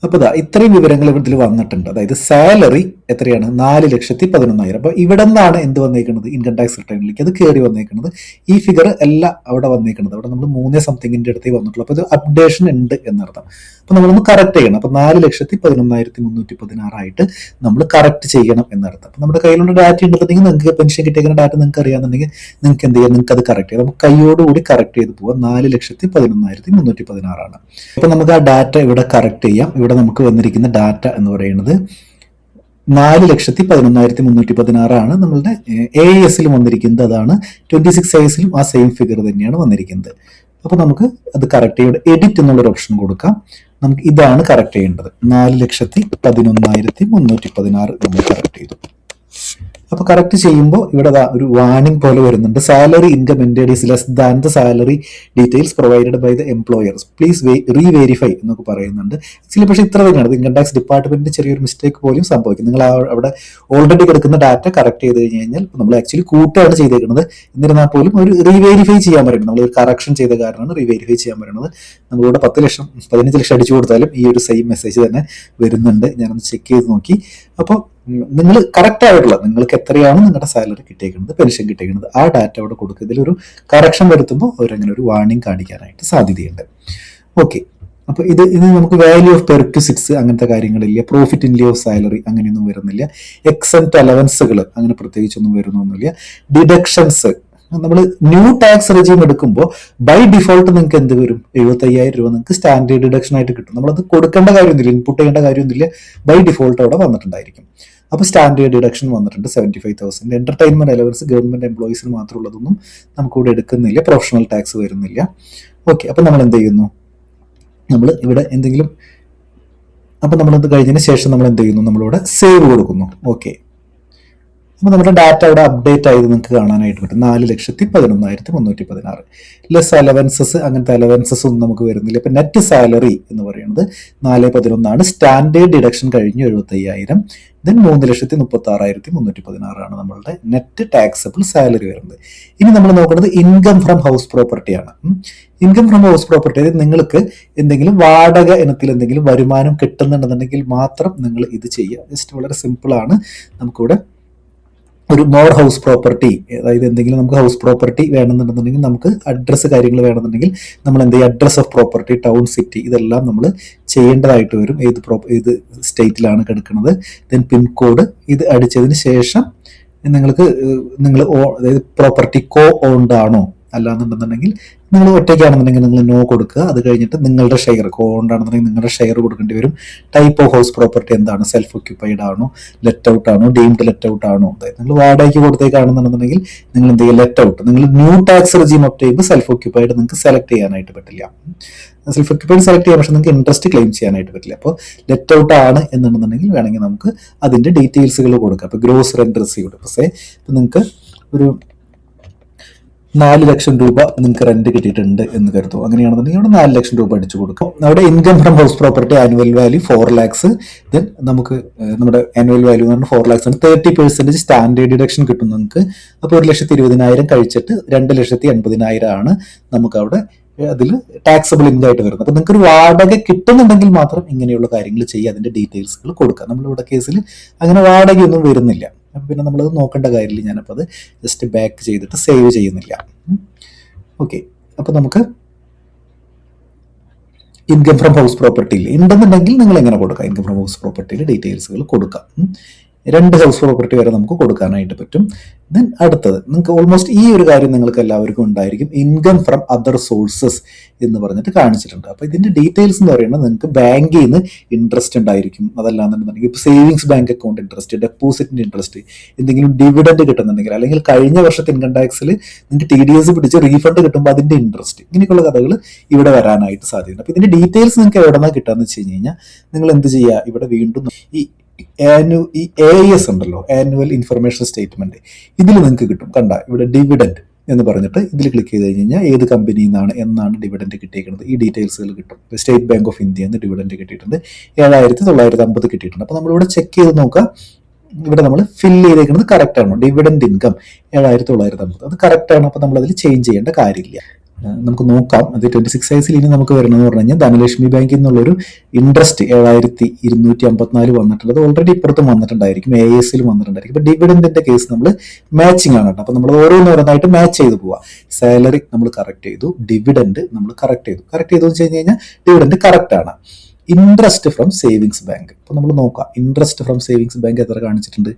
Speaker 1: അപ്പൊ ഇത്രയും വിവരങ്ങൾ ഇതിൽ വന്നിട്ടുണ്ട്. അതായത് സാലറി എത്രയാണ്, 4,11,000. അപ്പൊ ഇവിടെ നിന്നാണ് എന്ത് വന്നേക്കുന്നത്, ഇൻകം ടാക്സ് റിട്ടേണിലേക്ക് അത് കയറി വന്നേക്കുന്നത്. ഈ ഫിഗർ അല്ല അവിടെ വന്നേക്കുന്നത്, അവിടെ നമ്മൾ 3 സംതിങ്ങിന്റെ അടുത്തേ വന്നിട്ടുള്ളൂ. അപ്പൊ ഇത് അപ്ഡേഷൻ ഉണ്ട് എന്നർത്ഥം. അപ്പൊ നമ്മളൊന്ന് കറക്റ്റ് ചെയ്യണം. അപ്പൊ 4,11,316 ആയിട്ട് നമ്മൾ കറക്റ്റ് ചെയ്യണം എന്നർത്ഥം. അപ്പൊ നമ്മുടെ കയ്യിലുള്ള ഡാറ്റ ഉണ്ടെന്നുണ്ടെങ്കിൽ നിങ്ങൾക്ക് പെൻഷൻ കിട്ടിയേക്കുന്ന ഡാറ്റ നിങ്ങൾക്ക് അറിയാമെന്നുണ്ടെങ്കിൽ നിങ്ങൾക്ക് എന്ത് ചെയ്യാം, നിങ്ങൾക്ക് അത് കറക്റ്റ് ചെയ്യാം. നമുക്ക് കൈയോടുകൂടി കറക്റ്റ് ചെയ്ത് പോവാം. 4,11,316 ആണ്. അപ്പൊ നമുക്ക് ആ ഡാറ്റ ഇവിടെ കറക്റ്റ് ചെയ്യാം. ഇവിടെ നമുക്ക് വന്നിരിക്കുന്ന ഡാറ്റ എന്ന് പറയുന്നത് 4,11,316 ആണ്. നമ്മളുടെ AISലും വന്നിരിക്കുന്നത് അതാണ്, 26ASലും ആ സെയിം ഫിഗർ തന്നെയാണ് വന്നിരിക്കുന്നത്. അപ്പൊ നമുക്ക് അത് കറക്റ്റ് ചെയ്ത് എഡിറ്റ് എന്നുള്ളൊരു ഓപ്ഷൻ കൊടുക്കാം. നമുക്ക് ഇതാണ് കറക്റ്റ് ചെയ്യേണ്ടത്, 4,11,316 നമ്മൾ കറക്റ്റ് ചെയ്തു. അപ്പോൾ കറക്റ്റ് ചെയ്യുമ്പോൾ ഇവിടെ ഒരു വാർണിംഗ് പോലെ വരുന്നുണ്ട്. Salary income entered is less than the salary details provided by the employers, please reverify എന്നൊക്കെ പറയുന്നുണ്ട്. ആക്ച്വലി പക്ഷേ ഇത്ര തന്നെയാണ്. ഇൻകം ടാക്സ് ഡിപ്പാർട്ട്മെന്റിന് ചെറിയൊരു മിസ്റ്റേക്ക് പോലും സംഭവിക്കും. നിങ്ങൾ അവിടെ ഓൾറെഡി കിടക്കുന്ന ഡാറ്റ കറക്റ്റ് ചെയ്ത് കഴിഞ്ഞാൽ നമ്മൾ ആക്ച്വലി കൂട്ടുകയാണ് ചെയ്തേക്കുന്നത്. എന്നിരുന്നാൽ പോലും ഒരു റീവെരിഫൈ ചെയ്യാൻ പറയുന്നത്, നമ്മൾ ഒരു കറക്ഷൻ ചെയ്ത കാരണമാണ് റീവെരിഫൈ ചെയ്യാൻ പറയുന്നത്. നമ്മളിവിടെ 10 ലക്ഷം 15 ലക്ഷം അടിച്ചു കൊടുത്താലും ഈ ഒരു സെയിം മെസ്സേജ് തന്നെ വരുന്നുണ്ട്. ഞാനൊന്ന് ചെക്ക് ചെയ്ത് നോക്കി. അപ്പോൾ നിങ്ങൾ കറക്റ്റ് ആയിട്ടുള്ള നിങ്ങൾക്ക് എത്രയാണ് നിങ്ങളുടെ സാലറി കിട്ടിയേക്കുന്നത്, പെൻഷൻ കിട്ടിയേക്കുന്നത്, ആ ഡാറ്റ അവിടെ കൊടുക്കുക. ഇതിലൊരു കറക്ഷൻ വരുത്തുമ്പോൾ അവരങ്ങനെ ഒരു വാർണിംഗ് കാണിക്കാനായിട്ട് സാധ്യതയുണ്ട്. ഓക്കെ, അപ്പോൾ ഇത് നമുക്ക് വാല്യൂ ഓഫ് പെർക്വിസിറ്റ്സ് അങ്ങനത്തെ കാര്യങ്ങളില്ല. പ്രോഫിറ്റ് ഇൻ ലി ഓഫ് സാലറി അങ്ങനെയൊന്നും വരുന്നില്ല. എക്സെപ്റ്റ് അലവൻസുകൾ അങ്ങനെ പ്രത്യേകിച്ചൊന്നും വരുന്നൊന്നുമില്ല. ഡിഡക്ഷൻസ് നമ്മൾ ന്യൂ ടാക്സ് റെജീം എടുക്കുമ്പോൾ ബൈ ഡിഫോൾട്ട് നിങ്ങൾക്ക് എന്ത് വരും, 75,000 രൂപ നിങ്ങൾക്ക് സ്റ്റാൻഡേർഡ് ഡിഡക്ഷൻ ആയിട്ട് കിട്ടും. നമ്മളത് കൊടുക്കേണ്ട കാര്യമൊന്നുമില്ല, ഇൻപുട്ട് ചെയ്യേണ്ട കാര്യമൊന്നുമില്ല. ബൈ ഡിഫോൾട്ട് അവിടെ വന്നിട്ടുണ്ടായിരിക്കും. അപ്പോൾ സ്റ്റാൻഡേർഡ് ഡിഡക്ഷൻ വന്നിട്ടുണ്ട് 75,000. എന്റർടൈൻമെന്റ് അലവൻസ് ഗവൺമെന്റ് എംപ്ലോയീസിന് മാത്രമുള്ളതൊന്നും നമുക്കിവിടെ എടുക്കുന്നില്ല. പ്രൊഫഷണൽ ടാക്സ് വരുന്നില്ല. ഓക്കെ, അപ്പം നമ്മൾ എന്ത് ചെയ്യുന്നു, നമ്മൾ ഇവിടെ എന്തെങ്കിലും, അപ്പം നമ്മളത് കഴിഞ്ഞതിന് ശേഷം നമ്മൾ എന്ത് ചെയ്യുന്നു, നമ്മളിവിടെ സേവ് കൊടുക്കുന്നു. ഓക്കെ, അപ്പോൾ നമ്മുടെ ഡാറ്റ അവിടെ അപ്ഡേറ്റ് ആയത് നിങ്ങൾക്ക് കാണാനായിട്ട് പറ്റും. 4,11,316. ലെസ് അലവൻസസ് അങ്ങനത്തെ അലവൻസസ് ഒന്നും നമുക്ക് വരുന്നില്ല. ഇപ്പം നെറ്റ് സാലറി എന്ന് പറയുന്നത് 4,11 സ്റ്റാൻഡേർഡ് ഡിഡക്ഷൻ കഴിഞ്ഞ് 75,000. ദെൻ 3,36,316 നമ്മളുടെ നെറ്റ് ടാക്സബിൾ സാലറി വരുന്നത്. ഇനി നമ്മൾ നോക്കുന്നത് ഇൻകം ഫ്രം ഹൗസ് പ്രോപ്പർട്ടി ആണ്. ഇൻകം ഫ്രം ഹൗസ് പ്രോപ്പർട്ടി നിങ്ങൾക്ക് എന്തെങ്കിലും വാടക ഇനത്തിൽ എന്തെങ്കിലും വരുമാനം കിട്ടുന്നുണ്ടെന്നുണ്ടെങ്കിൽ മാത്രം നിങ്ങൾ ഇത് ചെയ്യുക. ജസ്റ്റ് വളരെ സിമ്പിൾ ആണ്. നമുക്കിവിടെ ഒരു മോർ ഹൗസ് പ്രോപ്പർട്ടി, അതായത് എന്തെങ്കിലും നമുക്ക് ഹൗസ് പ്രോപ്പർട്ടി വേണമെന്നുണ്ടെന്നുണ്ടെങ്കിൽ, നമുക്ക് അഡ്രസ്സ് കാര്യങ്ങൾ വേണമെന്നുണ്ടെങ്കിൽ നമ്മൾ എന്ത് ചെയ്യുക, address of property, town, city, ഇതെല്ലാം നമ്മൾ ചെയ്യേണ്ടതായിട്ട് വരും. ഏത് സ്റ്റേറ്റിലാണ് കിടക്കുന്നത്, ദെൻ പിൻകോഡ് ഇത് അടിച്ചതിന് ശേഷം നിങ്ങൾ അതായത് പ്രോപ്പർട്ടി കോ ഓൺഡ് ആണോ അല്ലാന്നുണ്ടെന്നുണ്ടെങ്കിൽ നിങ്ങൾ ഒറ്റയ്ക്കാണെന്നുണ്ടെങ്കിൽ നിങ്ങൾ നോ കൊടുക്കുക. അത് കഴിഞ്ഞിട്ട് നിങ്ങളുടെ ഷെയർ കോണ്ടാണെന്നുണ്ടെങ്കിൽ നിങ്ങളുടെ ഷെയർ കൊടുക്കേണ്ടി വരും. ടൈപ്പ് ഓഫ് ഹൗസ് പ്രോപ്പർട്ടി എന്താണ്, സെൽഫ് ഒക്യുപ്പൈഡ് ആണോ, ലെറ്റ് ഔട്ട് ആണോ, ഡീംഡ് ലെറ്റ് ഔട്ട് ആണോ. അതായത് നിങ്ങൾ വാടകയ്ക്ക് കൊടുത്തേക്കാണെന്നുണ്ടെന്നുണ്ടെങ്കിൽ നിങ്ങൾ എന്ത് ചെയ്യുക, ലെറ്റ് ഔട്ട്. നിങ്ങൾ ന്യൂ ടാക്സ് റെജീം അപ് ചെയ്യുമ്പോൾ സെൽഫ് ഒക്യുപ്പൈഡ് നിങ്ങൾക്ക് സെലക്ട് ചെയ്യാനായിട്ട് പറ്റില്ല. സെൽഫ് ഒക്യുപ്പൈഡ് സെലക്ട് ചെയ്യാം, പക്ഷെ നിങ്ങൾക്ക് ഇൻട്രസ്റ്റ് ക്ലെയിം ചെയ്യാനായിട്ട് പറ്റില്ല. അപ്പോൾ ലെറ്റ് ഔട്ട് ആണ് എന്നുണ്ടെന്നുണ്ടെങ്കിൽ വേണമെങ്കിൽ നമുക്ക് അതിന്റെ ഡീറ്റെയിൽസുകൾ കൊടുക്കാം. അപ്പോൾ ഗ്രോസ് റെന്റ് റിസീവ്ഡ്, പക്ഷേ ഇപ്പം നിങ്ങൾക്ക് ഒരു 4 ലക്ഷം രൂപ നിങ്ങൾക്ക് റെന്റ് കിട്ടിയിട്ടുണ്ട് എന്ന് കരുതും. അങ്ങനെയാണെന്നുണ്ടെങ്കിൽ അവിടെ 4 ലക്ഷം രൂപ അടിച്ചു കൊടുക്കും. അവിടെ income from house property annual value 4 lakhs. Then നമുക്ക് നമ്മുടെ ആനുവൽ വാല്യൂ എന്ന് പറഞ്ഞാൽ 4 lakhs ആണ്. 30% സ്റ്റാൻഡേർഡ് ഡിഡക്ഷൻ കിട്ടും നിങ്ങൾക്ക്. അപ്പോൾ 1,20,000 കഴിച്ചിട്ട് 2,80,000 ആണ് നമുക്ക് അവിടെ അതിൽ ടാക്സബിൾ ഇൻകം ആയിട്ട് വരുന്നത്. അപ്പോൾ നിങ്ങൾക്ക് ഒരു വാടക കിട്ടുന്നുണ്ടെങ്കിൽ മാത്രം ഇങ്ങനെയുള്ള കാര്യങ്ങൾ ചെയ്യുക, അതിന്റെ ഡീറ്റെയിൽസുകൾ കൊടുക്കുക. നമ്മളിവിടെ കേസിൽ അങ്ങനെ വാടകയൊന്നും വരുന്നില്ല. അപ്പം പിന്നെ നമ്മളത് നോക്കേണ്ട കാര്യമില്ല. ഞാനപ്പോൾ അത് ജസ്റ്റ് ബാക്ക് ചെയ്തിട്ട് സേവ് ചെയ്യുന്നില്ല. ഓക്കെ, അപ്പോൾ നമുക്ക് ഇൻകം ഫ്രം ഹൗസ് പ്രോപ്പർട്ടിയിൽ ഉണ്ടെന്നുണ്ടെങ്കിൽ നിങ്ങൾ എങ്ങനെ കൊടുക്കുക, ഇൻകം ഫ്രം ഹൗസ് പ്രോപ്പർട്ടിയിൽ ഡീറ്റെയിൽസുകൾ കൊടുക്കാം. 2 ഹൗസ് പ്രോപ്പർട്ടി വരെ നമുക്ക് കൊടുക്കാനായിട്ട് പറ്റും. ദെൻ അടുത്തത് നിങ്ങൾക്ക് ഓൾമോസ്റ്റ് ഈ ഒരു കാര്യം നിങ്ങൾക്ക് എല്ലാവർക്കും ഉണ്ടായിരിക്കും, ഇൻകം ഫ്രം അതർ സോഴ്സസ് എന്ന് പറഞ്ഞിട്ട് കാണിച്ചിട്ടുണ്ട്. അപ്പോൾ ഇതിന്റെ ഡീറ്റെയിൽസ് എന്ന് പറയുന്നത് നിങ്ങൾക്ക് ബാങ്കിൽ നിന്ന് ഇൻട്രസ്റ്റ് ഉണ്ടായിരിക്കും. അതല്ലാന്നുണ്ടെന്നുണ്ടെങ്കിൽ ഇപ്പോൾ സേവിങ്സ് ബാങ്ക് അക്കൗണ്ട് ഇൻട്രസ്റ്റ്, ഡെപ്പോസിറ്റിന്റെ ഇൻട്രസ്റ്റ്, എന്തെങ്കിലും ഡിവിഡൻഡ് കിട്ടുന്നുണ്ടെങ്കിൽ, അല്ലെങ്കിൽ കഴിഞ്ഞ വർഷത്തെ ഇൻകം ടാക്സിൽ നിങ്ങൾക്ക് TDS പിടിച്ച് റീഫണ്ട് കിട്ടുമ്പോൾ അതിന്റെ ഇൻട്രസ്റ്റ്, ഇങ്ങനെയൊക്കെയുള്ള കഥകൾ ഇവിടെ വരാനായിട്ട് സാധ്യതയുണ്ട്. അപ്പോൾ ഇതിന്റെ ഡീറ്റെയിൽസ് നിങ്ങൾക്ക് എവിടെ നിന്നാണ് കിട്ടാന്ന് വെച്ച് കഴിഞ്ഞാൽ നിങ്ങൾ എന്ത് ചെയ്യുക, ഇവിടെ വീണ്ടും ഈ AIS ഉണ്ടല്ലോ, ആനുവൽ ഇൻഫർമേഷൻ സ്റ്റേറ്റ്മെന്റ്, ഇതിൽ നിങ്ങൾക്ക് കിട്ടും. കണ്ട ഇവിടെ ഡിവിഡൻഡ് എന്ന് പറഞ്ഞിട്ട് ഇതിൽ ക്ലിക്ക് ചെയ്ത് കഴിഞ്ഞാൽ ഏത് കമ്പനിയിൽ നിന്നാണ് എന്നാണ് ഡിവിഡൻഡ് കിട്ടിയിരിക്കുന്നത് ഈ ഡീറ്റെയിൽസുകൾ കിട്ടും. സ്റ്റേറ്റ് ബാങ്ക് ഓഫ് ഇന്ത്യ എന്ന് ഡിവിഡൻഡ് കിട്ടിയിട്ടുണ്ട്, 7,950 കിട്ടിയിട്ടുണ്ട്. അപ്പോൾ നമ്മളിവിടെ ചെക്ക് ചെയ്ത് നോക്കാം, ഇവിടെ നമ്മൾ ഫില്ല് ചെയ്തേക്കുന്നത് കറക്റ്റ് ആണോ, ഡിവിഡൻഡ് ഇൻകം 7,950 അത് കറക്റ്റ് ആണ്. അപ്പോൾ നമ്മളതിൽ ചേഞ്ച് ചെയ്യേണ്ട കാര്യമില്ല. നമുക്ക് നോക്കാം. അത് 26 വയസ്സിൽ ഇനി നമുക്ക് വരുന്നതെന്ന് പറഞ്ഞു കഴിഞ്ഞാൽ ധനലക്ഷ്മി ബാങ്കിൽ നിന്നുള്ളൊരു ഇൻട്രസ്റ്റ് 7,254 വന്നിട്ടുണ്ട്. അത് ഓൾറെഡി ഇപ്പുറത്തും വന്നിട്ടുണ്ടായിരിക്കും, AISലും വന്നിട്ടുണ്ടായിരിക്കും. ഇപ്പൊ ഡിവിഡൻഡിന്റെ കേസ് നമ്മൾ മാച്ചിങ് ആണ് കേട്ടോ. അപ്പൊ നമ്മൾ ഓരോന്നോരോന്നായിട്ട് മാച്ച് ചെയ്ത് പോവാം. സാലറി നമ്മൾ കറക്റ്റ് ചെയ്തു, ഡിവിഡൻഡ് നമ്മൾ കറക്റ്റ് ചെയ്തു വെച്ച് കഴിഞ്ഞാൽ ഡിവിഡൻഡ് കറക്റ്റ് ആണ്. ഇൻട്രസ്റ്റ് ഫ്രം സേവിങ്സ് ബാങ്ക്, ഇപ്പൊ നമ്മൾ നോക്കാം. ഇൻട്രസ്റ്റ് ഫ്രം സേവിങ്സ് ബാങ്ക് എത്ര കാണിച്ചിട്ടുണ്ട്,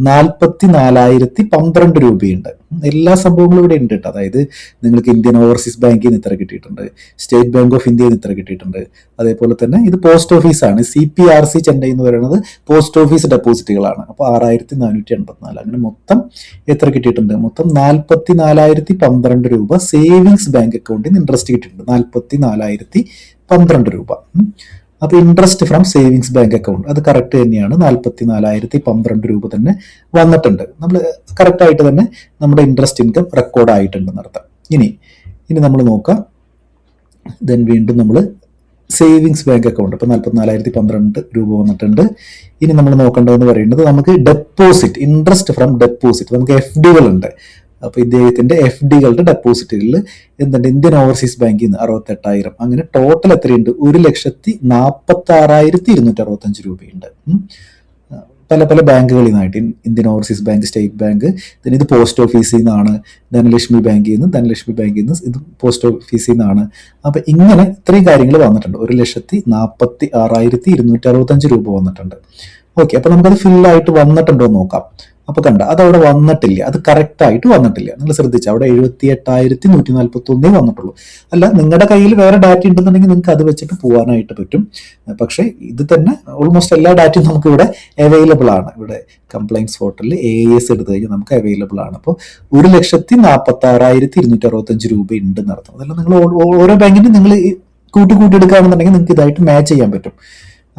Speaker 1: 44,012 രൂപയുണ്ട്. എല്ലാ സംഭവങ്ങളും ഇവിടെ ഉണ്ട് കേട്ടോ. അതായത് നിങ്ങൾക്ക് ഇന്ത്യൻ ഓവർസീസ് ബാങ്കിൽ നിന്ന് ഇത്ര കിട്ടിയിട്ടുണ്ട്, സ്റ്റേറ്റ് ബാങ്ക് ഓഫ് ഇന്ത്യയിൽ നിന്ന് ഇത്ര കിട്ടിയിട്ടുണ്ട്. അതേപോലെ തന്നെ ഇത് പോസ്റ്റ് ഓഫീസാണ്, CPRC ചെന്നൈ എന്ന് പറയുന്നത് പോസ്റ്റ് ഓഫീസ് ഡെപ്പോസിറ്റുകളാണ്. അപ്പോൾ 6,484. അങ്ങനെ മൊത്തം എത്ര കിട്ടിയിട്ടുണ്ട്, മൊത്തം 44,012 രൂപ സേവിങ്സ് ബാങ്ക് അക്കൗണ്ടിൽ നിന്ന് ഇൻട്രസ്റ്റ് കിട്ടിയിട്ടുണ്ട്. 44,012 രൂപ. അപ്പോൾ interest from savings bank account അത് കറക്റ്റ് തന്നെയാണ്, 44,012 രൂപ തന്നെ വന്നിട്ടുണ്ട്. നമ്മൾ കറക്റ്റായിട്ട് തന്നെ നമ്മുടെ ഇൻട്രസ്റ്റ് ഇൻകം റെക്കോർഡ് ആയിട്ടുണ്ടെന്ന് അർത്ഥം. ഇനി നമ്മൾ നോക്കാം. ദെൻ വീണ്ടും നമ്മൾ സേവിങ്സ് ബാങ്ക് അക്കൗണ്ട് ഇപ്പോൾ 44,012 രൂപ വന്നിട്ടുണ്ട്. ഇനി നമ്മൾ നോക്കേണ്ടതെന്ന് പറയുന്നത് നമുക്ക് ഡെപ്പോസിറ്റ്, ഇൻട്രസ്റ്റ് ഫ്രം ഡെപ്പോസിറ്റ്, നമുക്ക് FDകൾ ഉണ്ട്. അപ്പോൾ ഇദ്ദേഹത്തിന്റെ FDകളുടെ ഡെപ്പോസിറ്റുകളിൽ എന്തുണ്ട്, ഇന്ത്യൻ ഓവർസീസ് ബാങ്കിൽ നിന്ന് 68,000, അങ്ങനെ ടോട്ടൽ എത്രയുണ്ട്, 1,46,265 രൂപയുണ്ട്. പല പല ബാങ്കുകളിൽ നിന്നായിട്ട്, Indian Overseas Bank, state bank, പിന്നെ ഇത് പോസ്റ്റ് ഓഫീസിൽ നിന്നാണ്, ധനലക്ഷ്മി ബാങ്കിൽ നിന്ന് ഇത് പോസ്റ്റ് ഓഫീസിൽ നിന്നാണ്. അപ്പൊ ഇങ്ങനെ ഇത്രയും കാര്യങ്ങൾ വന്നിട്ടുണ്ട്. 1,46,265 രൂപ വന്നിട്ടുണ്ട്. ഓക്കെ, അപ്പൊ നമുക്കത് ഫില്ലായിട്ട് വന്നിട്ടുണ്ടോ എന്ന് നോക്കാം. അപ്പൊ കണ്ട, അത് അവിടെ വന്നിട്ടില്ല, അത് കറക്റ്റ് ആയിട്ട് വന്നിട്ടില്ല. നിങ്ങൾ ശ്രദ്ധിച്ചു, അവിടെ 78,141 വന്നിട്ടുള്ളൂ. അല്ല, നിങ്ങളുടെ കയ്യിൽ വേറെ ഡാറ്റ ഉണ്ടെന്നുണ്ടെങ്കിൽ നിങ്ങൾക്ക് അത് വെച്ചിട്ട് പോകാനായിട്ട് പറ്റും. പക്ഷേ ഇത് തന്നെ ഓൾമോസ്റ്റ് എല്ലാ ഡാറ്റയും നമുക്ക് ഇവിടെ അവൈലബിൾ ആണ്. ഇവിടെ കംപ്ലൈൻസ് പോർട്ടലിൽ AIS എടുത്തു കഴിഞ്ഞാൽ നമുക്ക് അവൈലബിൾ ആണ്. അപ്പോൾ 1,46,265 രൂപ ഉണ്ടെന്ന് അർത്ഥം. അതല്ല, നിങ്ങൾ ഓരോ ബാങ്കിനും നിങ്ങൾ കൂട്ടി എടുക്കുകയാണെന്നുണ്ടെങ്കിൽ നിങ്ങൾക്ക് ഇതായിട്ട് മാച്ച് ചെയ്യാൻ പറ്റും.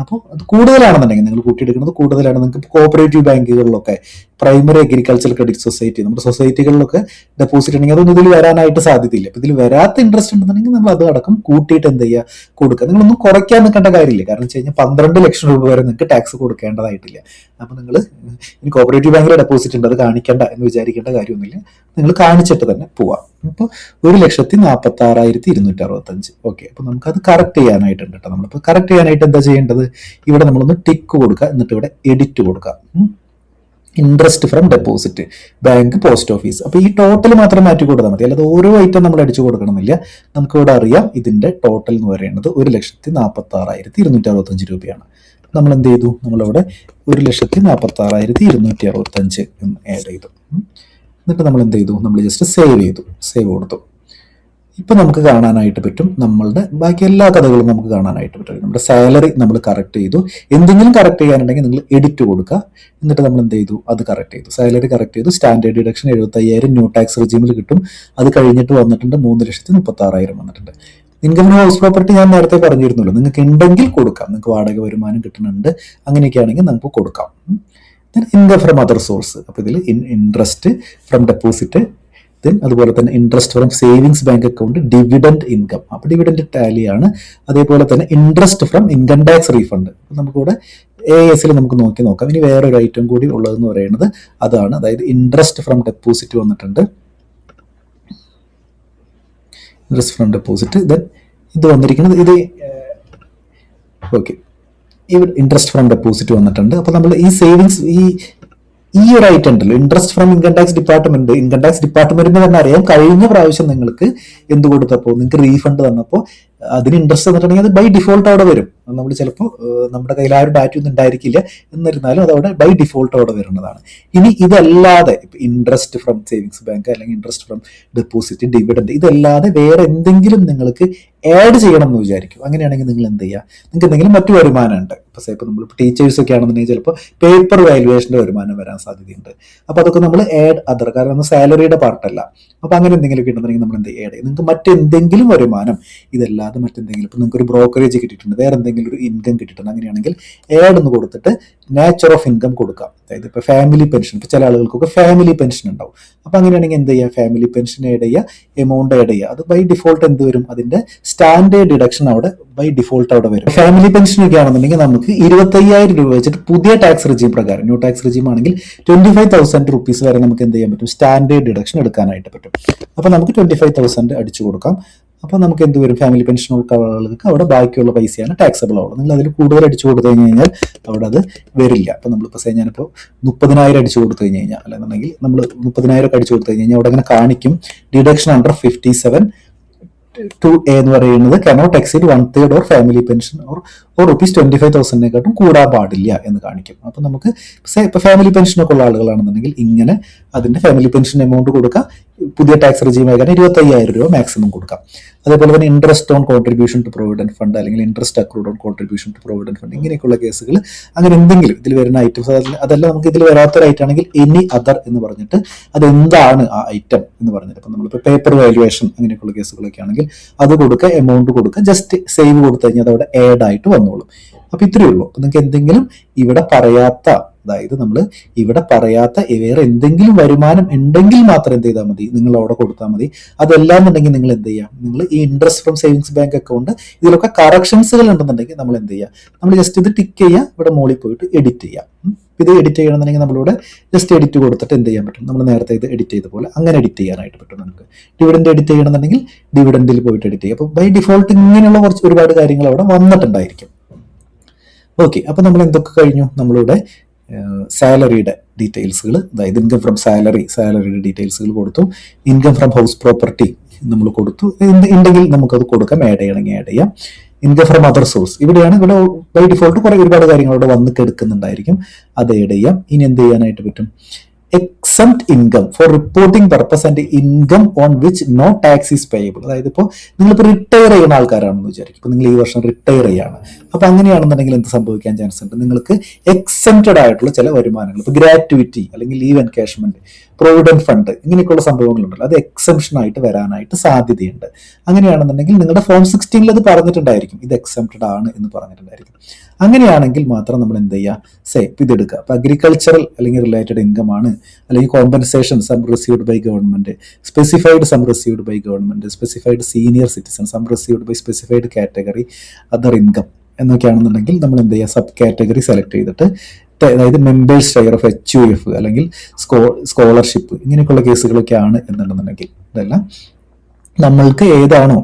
Speaker 1: അപ്പോൾ അത് കൂടുതലാണെന്നുണ്ടെങ്കിൽ, നിങ്ങൾ കൂട്ടിയെടുക്കുന്നത് കൂടുതലാണ്, നിങ്ങൾക്ക് കോപ്പറേറ്റീവ് ബാങ്കുകളിലൊക്കെ, പ്രൈമറി അഗ്രികൾച്ചർ ക്രെഡിറ്റ് സൊസൈറ്റി, നമ്മുടെ സൊസൈറ്റികളിലൊക്കെ ഡെപ്പോസിറ്റ് ഉണ്ടെങ്കിൽ അതൊന്നും ഇതിൽ വരാനായിട്ട് സാധ്യതയില്ല. അപ്പോൾ ഇതിൽ വരാത്ത ഇൻട്രസ്റ്റ് ഉണ്ടെന്നുണ്ടെങ്കിൽ നമ്മൾ അത് അടക്കം കൂട്ടിയിട്ട് എന്ത് ചെയ്യുക, കൊടുക്കുക. നിങ്ങളൊന്നും കുറയ്ക്കാൻ നിൽക്കേണ്ട കാര്യമില്ല. കാരണം വെച്ച് കഴിഞ്ഞാൽ 12 ലക്ഷം രൂപ വരെ നിങ്ങൾക്ക് ടാക്സ് കൊടുക്കേണ്ടതായിട്ടില്ല. അപ്പോൾ നിങ്ങൾ ഇനി കോപ്പറേറ്റീവ് ബാങ്കിലെ ഡെപ്പോസിറ്റ് ഉണ്ട്, അത് കാണിക്കേണ്ട എന്ന് വിചാരിക്കേണ്ട കാര്യമൊന്നുമില്ല. നിങ്ങൾ കാണിച്ചിട്ട് തന്നെ പോവാം. ഇപ്പോൾ 1,46,265. ഓക്കെ, അപ്പോൾ നമുക്കത് കറക്റ്റ് ചെയ്യാനായിട്ടുണ്ട് കേട്ടോ. നമ്മളിപ്പോൾ കറക്റ്റ് ചെയ്യാനായിട്ട് എന്താ ചെയ്യേണ്ടത്, ഇവിടെ നമ്മളൊന്ന് ടിക്ക് കൊടുക്കുക, എന്നിട്ട് ഇവിടെ എഡിറ്റ് കൊടുക്കുക. Interest from deposit, bank, post office. അപ്പോൾ ഈ ടോട്ടൽ മാത്രം മാറ്റി കൊടുത്താൽ മതി, അല്ലാതെ ഓരോ ഐറ്റം നമ്മൾ അടിച്ചു കൊടുക്കണമെന്നില്ല. നമുക്ക് ഇവിടെ അറിയാം ഇതിന്റെ ടോട്ടൽ എന്ന് പറയുന്നത് 1,46,265 രൂപയാണ്. നമ്മൾ എന്ത് ചെയ്തു, നമ്മളിവിടെ 1,46,265 എന്ന് ആഡ് ചെയ്തു. എന്നിട്ട് നമ്മൾ എന്ത് ചെയ്തു, നമ്മൾ ജസ്റ്റ് സേവ് കൊടുത്തു. ഇപ്പൊ നമുക്ക് കാണാനായിട്ട് പറ്റും നമ്മളുടെ ബാക്കി എല്ലാ കഥകളും നമുക്ക് കാണാനായിട്ട് പറ്റും. നമ്മുടെ സാലറി നമ്മൾ കറക്റ്റ് ചെയ്തു. എന്തെങ്കിലും കറക്റ്റ് ചെയ്യാനുണ്ടെങ്കിൽ നിങ്ങൾ എഡിറ്റ് കൊടുക്കുക. എന്നിട്ട് നമ്മൾ എന്ത് ചെയ്തു, അത് കറക്റ്റ് ചെയ്തു. സാലറി കറക്റ്റ് ചെയ്തു. സ്റ്റാൻഡേർഡ് ഡിഡക്ഷൻ 75,000 ന്യൂ ടാക്സ് റെജീമിൽ കിട്ടും. അത് കഴിഞ്ഞിട്ട് വന്നിട്ടുണ്ട് 3,36,000 വന്നിട്ടുണ്ട്. ഇൻകം ഫ്രം ഹൗസ് പ്രോപ്പർട്ടി ഞാൻ നേരത്തെ പറഞ്ഞിരുന്നല്ലോ, നിങ്ങൾക്ക് ഉണ്ടെങ്കിൽ കൊടുക്കാം. നിങ്ങൾക്ക് വാടക വരുമാനം കിട്ടുന്നുണ്ട്, അങ്ങനെയൊക്കെ ആണെങ്കിൽ നമുക്ക് കൊടുക്കാം. ഇൻകം ഫ്രം അതർ സോഴ്സ്, അപ്പോൾ ഇതിൽ ഇൻട്രസ്റ്റ് ഫ്രം ഡെപ്പോസിറ്റ്, അതുപോലെ തന്നെ interest from savings bank account, dividend income, അപ്പോൾ ഡിവിഡൻഡ് ടാലിയാണ്. അതേപോലെ തന്നെ interest from income tax refund. നമുക്കിവിടെ AIS നമുക്ക് നോക്കാം. ഇനി വേറൊരു ഐറ്റം കൂടി ഉള്ളതെന്ന് പറയുന്നത് അതാണ്, അതായത് ഇൻട്രസ്റ്റ് ഫ്രം ഡെപ്പോസിറ്റ് വന്നിട്ടുണ്ട്. ഇൻട്രസ്റ്റ് ഫ്രം ഡെപ്പോസിറ്റ്, ഇത് വന്നിരിക്കുന്നത് ഇത് ഓക്കെ, ഇവിടെ ഇൻട്രസ്റ്റ് ഫ്രം ഡെപ്പോസിറ്റ് വന്നിട്ടുണ്ട്. അപ്പോൾ നമ്മൾ ഈ സേവിങ്സ് ഈ ഒരു ഐറ്റം ഉണ്ടല്ലോ, ഇൻട്രസ്റ്റ് ഫ്രം ഇൻകം ടാക്സ് ഡിപ്പാർട്ട്മെന്റിന് തന്നെ അറിയാം, കഴിഞ്ഞ പ്രാവശ്യം നിങ്ങൾക്ക് എന്ത് കൊടുത്തപ്പോൾ നിങ്ങൾക്ക് റീഫണ്ട് തന്നപ്പോൾ അതിന് ഇൻട്രസ്റ്റ് തന്നിട്ടുണ്ടെങ്കിൽ അത് ബൈ ഡിഫോൾട്ട് അവിടെ വരും. നമ്മൾ ചിലപ്പോൾ നമ്മുടെ കയ്യിൽ ആ ഒരു ഡാറ്റ ഒന്നും ഉണ്ടായിരിക്കില്ല, എന്നിരുന്നാലും അത് അവിടെ ബൈ ഡിഫോൾട്ട് അവിടെ വരുന്നതാണ്. ഇനി ഇതല്ലാതെ ഇൻട്രസ്റ്റ് ഫ്രം സേവിങ്സ് ബാങ്ക് അല്ലെങ്കിൽ ഇൻട്രസ്റ്റ് ഫ്രം ഡെപ്പോസിറ്റ്, ഡിവിഡൻഡ്, ഇതല്ലാതെ വേറെ എന്തെങ്കിലും നിങ്ങൾക്ക് ആഡ് ചെയ്യണം എന്ന് വിചാരിക്കും. അങ്ങനെയാണെങ്കിൽ നിങ്ങൾ എന്ത് ചെയ്യുക, നിങ്ങൾക്ക് എന്തെങ്കിലും മറ്റു വരുമാനം ഉണ്ട്. ഇപ്പോൾ നമ്മൾ ടീച്ചേഴ്സ് ഒക്കെ ആണെന്നുണ്ടെങ്കിൽ ചിലപ്പോൾ പേപ്പർ വാല്യുവേഷന്റെ വരുമാനം വരാൻ സാധ്യതയുണ്ട്. അപ്പോൾ അതൊക്കെ നമ്മൾ ആഡ് അതർ, കാരണം സാലറിയുടെ പാർട്ടല്ല. അപ്പോൾ അങ്ങനെ എന്തെങ്കിലും കിട്ടുന്നുണ്ടെങ്കിൽ നമ്മൾ എന്ത് ആഡ് ചെയ്യും. നിങ്ങൾക്ക് മറ്റെന്തെങ്കിലും വരുമാനം ഇതല്ലാതെ മറ്റെന്തെങ്കിലും, ഇപ്പോൾ നിങ്ങൾക്ക് ഒരു ബ്രോക്കറേജ് കിട്ടിയിട്ടുണ്ട്, വേറെ എന്തെങ്കിലും ഒരു ഇൻകം കിട്ടിയിട്ടുണ്ട്, അങ്ങനെയാണെങ്കിൽ ആഡ് എന്ന് കൊടുത്തിട്ട് നേച്ചർ ഓഫ് ഇൻകം കൊടുക്കാം. അതായത് ഇപ്പോൾ ഫാമിലി പെൻഷൻ, ഇപ്പോൾ ചില ആളുകൾക്കൊക്കെ ഫാമിലി പെൻഷൻ ഉണ്ടാവും. അപ്പോൾ അങ്ങനെയാണെങ്കിൽ എന്ത് ചെയ്യുക, ഫാമിലി പെൻഷൻ ആഡ് ചെയ്യുക, എമൗണ്ട് ആഡ് ചെയ്യുക. അത് ബൈ ഡിഫോൾട്ട് എന്ത് വരും, അതിന്റെ സ്റ്റാൻഡേർഡ് ഡിഡക്ഷൻ അവിടെ ബൈ ഡിഫോൾട്ട് അവിടെ വരും. ഫാമിലി പെൻഷൻ ഒക്കെ ആണെന്നുണ്ടെങ്കിൽ നമുക്ക് 25,000 രൂപ വെച്ചിട്ട് പുതിയ ടാക്സ് റെജീം പ്രകാരം, ന്യൂ ടാക്സ് റെജീം ആണെങ്കിൽ 25,000 റുപ്പീസ് വരെ നമുക്ക് എന്ത് ചെയ്യാൻ പറ്റും, സ്റ്റാൻഡേർഡ് ഡിഡക്ഷൻ എടുക്കാനായിട്ട് പറ്റും. അപ്പോൾ നമുക്ക് 25,000 അടിച്ചു കൊടുക്കാം. അപ്പോൾ നമുക്ക് എന്ത് വരും, ഫാമിലി പെൻഷൻ ഉള്ള ആളുകൾക്ക് അവിടെ ബാക്കിയുള്ള പൈസയാണ് ടാക്സബിൾ ആവുള്ളത്. നിങ്ങൾ അതിൽ കൂടുതൽ അടിച്ചു കൊടുത്തു കഴിഞ്ഞാൽ അവിടെ അത് വരില്ല. അപ്പോൾ നമ്മളിപ്പോൾ ഞാനിപ്പോൾ 30,000 അടിച്ചു കൊടുത്തു കഴിഞ്ഞാൽ, അല്ലെന്നുണ്ടെങ്കിൽ നമ്മൾ 30,000 ഒക്കെ അടിച്ചു കൊടുത്തു കഴിഞ്ഞാൽ അവിടെ അങ്ങനെ കാണിക്കും ഡിഡക്ഷൻ അണ്ടർ 57(2)A എന്ന് പറയുന്നത് cannot exceed 1/3 or family pension or ₹25,000 കൂടാൻ പാടില്ല എന്ന് കാണിക്കും. അപ്പോൾ നമുക്ക് ഇപ്പോൾ ഫാമിലി പെൻഷനൊക്കെ ഉള്ള ആളുകളാണെന്നുണ്ടെങ്കിൽ ഇങ്ങനെ അതിന്റെ ഫാമിലി പെൻഷൻ എമൗണ്ട് കൊടുക്കാം. പുതിയ ടാക്സ് റെജീം ആകാൻ 25,000 രൂപ മാക്സിമം കൊടുക്കാം. അതേപോലെ തന്നെ interest on contribution to provident fund അല്ലെങ്കിൽ interest accrued on contribution to provident fund, ഇങ്ങനെയൊക്കെയുള്ള കേസുകൾ അങ്ങനെ എന്തെങ്കിലും ഇതിൽ വരുന്ന ഐറ്റംസ്, അതല്ല നമുക്ക് ഇതിൽ വരാത്തൊരു ഐറ്റം ആണെങ്കിൽ എനി അതർ എന്ന് പറഞ്ഞിട്ട് അതെന്താണ് ആ ഐറ്റം എന്ന് പറഞ്ഞിട്ട്, ഇപ്പം നമ്മളിപ്പോൾ പേപ്പർ വാല്യുവേഷൻ അങ്ങനെയൊക്കെയുള്ള കേസുകളൊക്കെ ആണെങ്കിൽ അത് കൊടുക്കുക, എമൗണ്ട് കൊടുക്കുക, ജസ്റ്റ് സേവ് കൊടുത്തു കഴിഞ്ഞാൽ അതവിടെ ആഡ് ആയിട്ട് വന്നു. വന്നോളും. അപ്പൊ ഇത്രയേ ഉള്ളൂ. അപ്പൊ നിങ്ങൾക്ക് എന്തെങ്കിലും ഇവിടെ പറയാത്ത, അതായത് നമ്മൾ ഇവിടെ പറയാത്ത വേറെ എന്തെങ്കിലും വരുമാനം ഉണ്ടെങ്കിൽ മാത്രം എന്ത് ചെയ്താൽ മതി, നിങ്ങൾ അവിടെ കൊടുത്താൽ മതി. അതെല്ലാം എന്നുണ്ടെങ്കിൽ നിങ്ങൾ എന്ത് ചെയ്യാം, നിങ്ങൾ ഈ interest from savings bank account ഇതിലൊക്കെ കറക്ഷൻസുകൾ ഉണ്ടെന്നുണ്ടെങ്കിൽ നമ്മൾ എന്ത് ചെയ്യുക, നമ്മൾ ജസ്റ്റ് ഇത് ടിക്ക് ചെയ്യുക, ഇവിടെ മുകളിൽ പോയിട്ട് എഡിറ്റ് ചെയ്യാം. ഇത് എഡിറ്റ് ചെയ്യണമെന്നുണ്ടെങ്കിൽ നമ്മളിവിടെ ജസ്റ്റ് എഡിറ്റ് കൊടുത്തിട്ട് എന്ത് ചെയ്യാൻ പറ്റും, നമ്മൾ നേരത്തെ ഇത് എഡിറ്റ് ചെയ്ത പോലെ അങ്ങനെ എഡിറ്റ് ചെയ്യാനായിട്ട് പറ്റും. നമുക്ക് ഡിവിഡൻഡ് എഡിറ്റ് ചെയ്യണമെന്നുണ്ടെങ്കിൽ ഡിവിഡൻഡിൽ പോയിട്ട് എഡിറ്റ് ചെയ്യാം. അപ്പോൾ ബൈ ഡിഫോൾട്ട് ഇങ്ങനെയുള്ള കുറച്ച് ഒരുപാട് കാര്യങ്ങൾ അവിടെ വന്നിട്ടുണ്ടായിരിക്കും. ഓക്കെ, അപ്പൊ നമ്മൾ എന്തൊക്കെ കഴിഞ്ഞു, നമ്മളിവിടെ സാലറിയുടെ ഡീറ്റെയിൽസുകൾ, അതായത് ഇൻകം ഫ്രം സാലറിയുടെ ഡീറ്റെയിൽസുകൾ കൊടുത്തു, ഇൻകം ഫ്രം ഹൗസ് പ്രോപ്പർട്ടി നമ്മൾ കൊടുത്തു, ഉണ്ടെങ്കിൽ നമുക്കത് കൊടുക്കാം, ആഡ് ചെയ്യണമെങ്കിൽ ആഡ് ചെയ്യാം. ഇൻകം ഫ്രം അതർ സോഴ്സ്, ഇവിടെ ബൈ ഡിഫോൾട്ട് ഒരുപാട് കാര്യങ്ങൾ അവിടെ വന്ന് കിടക്കുന്നുണ്ടായിരിക്കും, അത് ആഡ് ചെയ്യാം. ഇനി എന്ത് ചെയ്യാനായിട്ട് പറ്റും, exempt income for reporting purpose and income on which no tax is payable. അതായത് ഇപ്പോൾ നിങ്ങളിപ്പോൾ റിട്ടയർ ചെയ്യുന്ന ആൾക്കാരാണെന്ന് വിചാരിക്കും, ഇപ്പോൾ നിങ്ങൾ ഈ വർഷം റിട്ടയർ ചെയ്യാണ്, അപ്പോൾ അങ്ങനെയാണെന്നുണ്ടെങ്കിൽ എന്ത് സംഭവിക്കാൻ ചാൻസ് ഉണ്ട്, നിങ്ങൾക്ക് എക്സംപ്റ്റഡ് ആയിട്ടുള്ള ചില വരുമാനങ്ങൾ, ഇപ്പോൾ ഗ്രാറ്റുവിറ്റി അല്ലെങ്കിൽ ലീവ് എൻകാഷ്മെന്റ്, പ്രൊവിഡന്റ് ഫണ്ട്, ഇങ്ങനെയൊക്കെയുള്ള സംഭവങ്ങളുണ്ടല്ലോ, അത് എക്സംപ്ഷൻ ആയിട്ട് വരാനായിട്ട് സാധ്യതയുണ്ട്. അങ്ങനെയാണെന്നുണ്ടെങ്കിൽ നിങ്ങളുടെ ഫോം 16 അത് പറഞ്ഞിട്ടുണ്ടായിരിക്കും, ഇത് എക്സംപ്റ്റഡ് ആണ് എന്ന് പറഞ്ഞിട്ടുണ്ടായിരിക്കും. അങ്ങനെയാണെങ്കിൽ മാത്രം നമ്മൾ എന്ത് ചെയ്യുക, ഇത് എടുക്കുക. അപ്പോൾ അഗ്രികൾച്ചറൽ അല്ലെങ്കിൽ റിലേറ്റഡ് ഇൻകം ആണ്, അല്ലെങ്കിൽ compensation sum received by government, specified sum received by government, specified senior citizen, sum received by specified category other income എന്നൊക്കെയാണെന്നുണ്ടെങ്കിൽ നമ്മൾ എന്ത് ചെയ്യുക, സബ് കാറ്റഗറി സെലക്ട് ചെയ്തിട്ട്, അതായത് മെമ്പേഴ്സ് ഷെയർ ഓഫ് HUF അല്ലെങ്കിൽ സ്കോളർഷിപ്പ്, ഇങ്ങനെയൊക്കെയുള്ള കേസുകളൊക്കെ ആണ് എന്നുണ്ടെന്നുണ്ടെങ്കിൽ ഇതെല്ലാം നമ്മൾക്ക് ഏതാണോ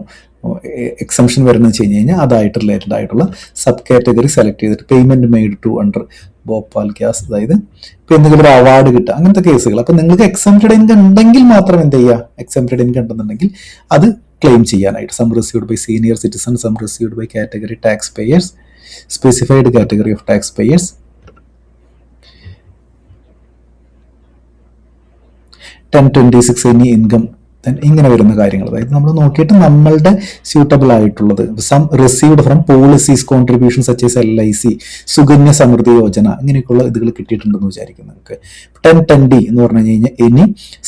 Speaker 1: എക്സംഷൻ വരുന്നത് വെച്ച് കഴിഞ്ഞാൽ അതായിട്ട് റിലേറ്റഡ് ആയിട്ടുള്ള സബ് കാറ്റഗറി സെലക്ട് ചെയ്തിട്ട് payment made to under Bhopal gas, അതായത് ഇപ്പൊ എന്തെങ്കിലും ഒരു അവാർഡ് കിട്ടുക, അങ്ങനത്തെ കേസുകൾ. അപ്പൊ നിങ്ങൾക്ക് എക്സംപ്റ്റഡ് ഇൻകം ഉണ്ടെങ്കിൽ മാത്രം എന്ത് ചെയ്യുക, എക്സംപ്റ്റഡ് ഇൻകം ഉണ്ടെന്നുണ്ടെങ്കിൽ അത് ക്ലെയിം ചെയ്യാനായിട്ട് sum received by senior citizen, sum received by category tax payers, specified category of tax payers, 1026 any income, ഇങ്ങനെ വരുന്ന കാര്യങ്ങൾ. അതായത് നമ്മൾ നോക്കിയിട്ട് നമ്മളുടെ സ്യൂട്ടബിൾ ആയിട്ടുള്ളത്, sum received from policies contribution such as LIC, Sukanya Samriddhi Yojana, ഇങ്ങനെയൊക്കെയുള്ള ഇതുകൾ കിട്ടിയിട്ടുണ്ടെന്ന് വിചാരിക്കും. നമുക്ക് 1010D എന്ന് പറഞ്ഞു കഴിഞ്ഞാൽ ഇനി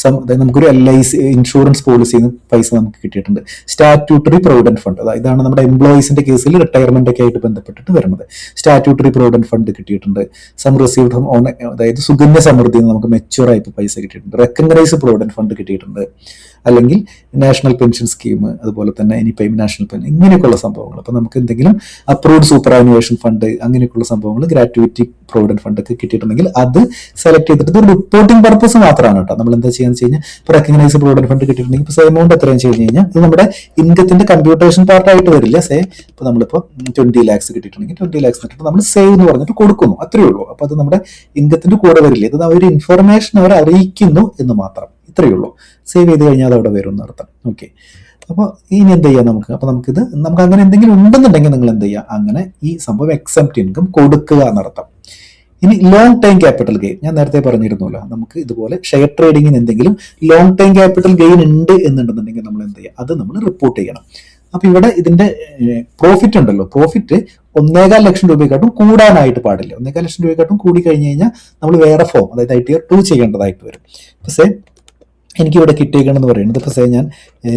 Speaker 1: അതായത് നമുക്കൊരു LIC ഇൻഷുറൻസ് പോളിസിയിൽ നിന്ന് പൈസ നമുക്ക് കിട്ടിയിട്ടുണ്ട്. സ്റ്റാറ്റ്യൂട്ടറി പ്രൊവിഡന്റ് ഫണ്ട്, അതായത് ഇതാണ് നമ്മുടെ എംപ്ലോയീസിന്റെ കേസിൽ റിട്ടയർമെന്റ് ഒക്കെ ആയിട്ട് ബന്ധപ്പെട്ടിട്ട് വരുന്നത്. സ്റ്റാറ്റ്യൂട്ടറി പ്രൊവിഡന്റ് ഫണ്ട് കിട്ടിയിട്ടുണ്ട്. സം റിസീവ്ഡ് ഫ്രം ഓൺ, അതായത് സുകന്യ സമൃദ്ധി നമുക്ക് മെച്യൂർ ആയിട്ട് പൈസ കിട്ടിയിട്ടുണ്ട്. റെക്കഗ്നൈസ് പ്രൊവിഡന്റ് ഫണ്ട് കിട്ടിയിട്ടുണ്ട്, അല്ലെങ്കിൽ നാഷണൽ പെൻഷൻ സ്കീം, അതുപോലെ തന്നെ ഇനി നാഷണൽ പെൻഷൻ, ഇങ്ങനെയൊക്കെയുള്ള സംഭവങ്ങൾ. അപ്പോൾ നമുക്ക് എന്തെങ്കിലും അപ്രൂവ്ഡ് സൂപ്പർ ആനുവേഷൻ ഫണ്ട്, അങ്ങനെയൊക്കെയുള്ള സംഭവങ്ങൾ, ഗ്രാറ്റുവിറ്റി പ്രൊവിഡന്റ് ഫണ്ട് ഒക്കെ കിട്ടിയിട്ടുണ്ടെങ്കിൽ അത് സെലക്ട് ചെയ്തിട്ട് ഇത് റിപ്പോർട്ടിംഗ് പർപ്പസ് മാത്രമാണ് കേട്ടോ. നമ്മൾ എന്താ ചെയ്യാന്ന് വെച്ച് കഴിഞ്ഞാൽ, ഇപ്പോൾ റെക്കഗ്നൈസ് പ്രൊവിഡന്റ് ഫണ്ട് കിട്ടിയിട്ടുണ്ടെങ്കിൽ ഇപ്പോൾ എമൗണ്ട് എത്രയും ചെയ്ത് കഴിഞ്ഞാൽ ഇത് നമ്മുടെ ഇൻകത്തിന്റെ കമ്പ്യൂട്ടേഷൻ പാർട്ടായിട്ട് വരില്ല. ഇപ്പോൾ നമ്മളിപ്പോൾ 20 lakhs കിട്ടിയിട്ടുണ്ടെങ്കിൽ 20 lakhs കിട്ടിയിട്ട് നമ്മൾ സേവ് എന്ന് പറഞ്ഞിട്ട് കൊടുക്കുന്നു, അത്രയേ ഉള്ളൂ. അപ്പോൾ അത് നമ്മുടെ ഇൻകത്തിന്റെ കൂടെ വരില്ല, ഇത് ഒരു ഇൻഫർമേഷൻ അവരെ അറിയിക്കുന്നു എന്ന് മാത്രം, ഇത്രയേ ഉള്ളൂ. സേവ് ചെയ്ത് കഴിഞ്ഞാൽ അത് അവിടെ വരും എന്നർത്ഥം. ഓക്കെ, അപ്പോൾ ഇനി എന്ത് ചെയ്യാം നമുക്ക്, അപ്പോൾ നമുക്ക് അങ്ങനെ എന്തെങ്കിലും ഉണ്ടെന്നുണ്ടെങ്കിൽ നിങ്ങൾ എന്ത് ചെയ്യുക, അങ്ങനെ ഈ സംഭവം എക്സംപ്റ്റ് ഇൻകം കൊടുക്കുക എന്നർത്ഥം. ഇനി ലോങ് ടൈം ക്യാപിറ്റൽ ഗെയിൻ, ഞാൻ നേരത്തെ പറഞ്ഞിരുന്നല്ലോ, നമുക്ക് ഇതുപോലെ ഷെയർ ട്രേഡിങ്ങിന് എന്തെങ്കിലും ലോങ് ടൈം ക്യാപിറ്റൽ ഗെയിൻ ഉണ്ട് എന്നുണ്ടെന്നുണ്ടെങ്കിൽ നമ്മൾ എന്ത് ചെയ്യുക, അത് നമ്മൾ റിപ്പോർട്ട് ചെയ്യണം. അപ്പൊ ഇവിടെ ഇതിന്റെ പ്രോഫിറ്റ് ഉണ്ടല്ലോ, പ്രോഫിറ്റ് 1.25 ലക്ഷം രൂപയെക്കാട്ടും കൂടാനായിട്ട് പാടില്ല. 1.25 ലക്ഷം രൂപയെക്കാട്ടും കൂടി കഴിഞ്ഞ് കഴിഞ്ഞാൽ നമ്മൾ വേറെ ഫോം, അതായത് ITR 2 ചെയ്യേണ്ടതായിട്ട് വരും. പക്ഷേ എനിക്കിവിടെ കിട്ടിയേക്കണമെന്ന് പറയുന്നത്, ഇപ്പോൾ ഞാൻ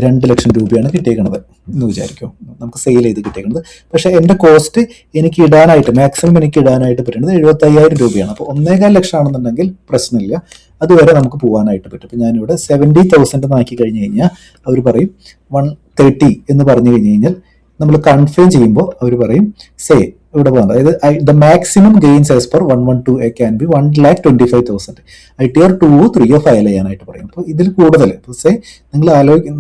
Speaker 1: 2 ലക്ഷം രൂപയാണ് കിട്ടിയേക്കണത് എന്ന് വിചാരിക്കും, നമുക്ക് സെയിൽ ചെയ്ത് കിട്ടിയേക്കുന്നത്. പക്ഷേ എൻ്റെ കോസ്റ്റ് എനിക്ക് ഇടാനായിട്ട് മാക്സിമം എനിക്ക് ഇടാനായിട്ട് പറ്റുന്നത് 75,000 രൂപയാണ്. അപ്പോൾ 1.25 ലക്ഷം ആണെന്നുണ്ടെങ്കിൽ പ്രശ്നമില്ല, അതുവരെ നമുക്ക് പോകാനായിട്ട് പറ്റും. അപ്പോൾ ഞാനിവിടെ 70,000 എന്നാക്കി കഴിഞ്ഞ് കഴിഞ്ഞാൽ അവർ പറയും 130 എന്ന് പറഞ്ഞു കഴിഞ്ഞ് കഴിഞ്ഞാൽ നമ്മൾ കൺഫേം ചെയ്യുമ്പോൾ അവർ പറയും ഇവിടെ പോകുന്നത്, അതായത് the maximum gains as per 112A can be 1,25,000. ITR 2 3 file ചെയ്യാനായിട്ട് പറയും. അപ്പോൾ ഇതിൽ കൂടുതൽ നിങ്ങൾ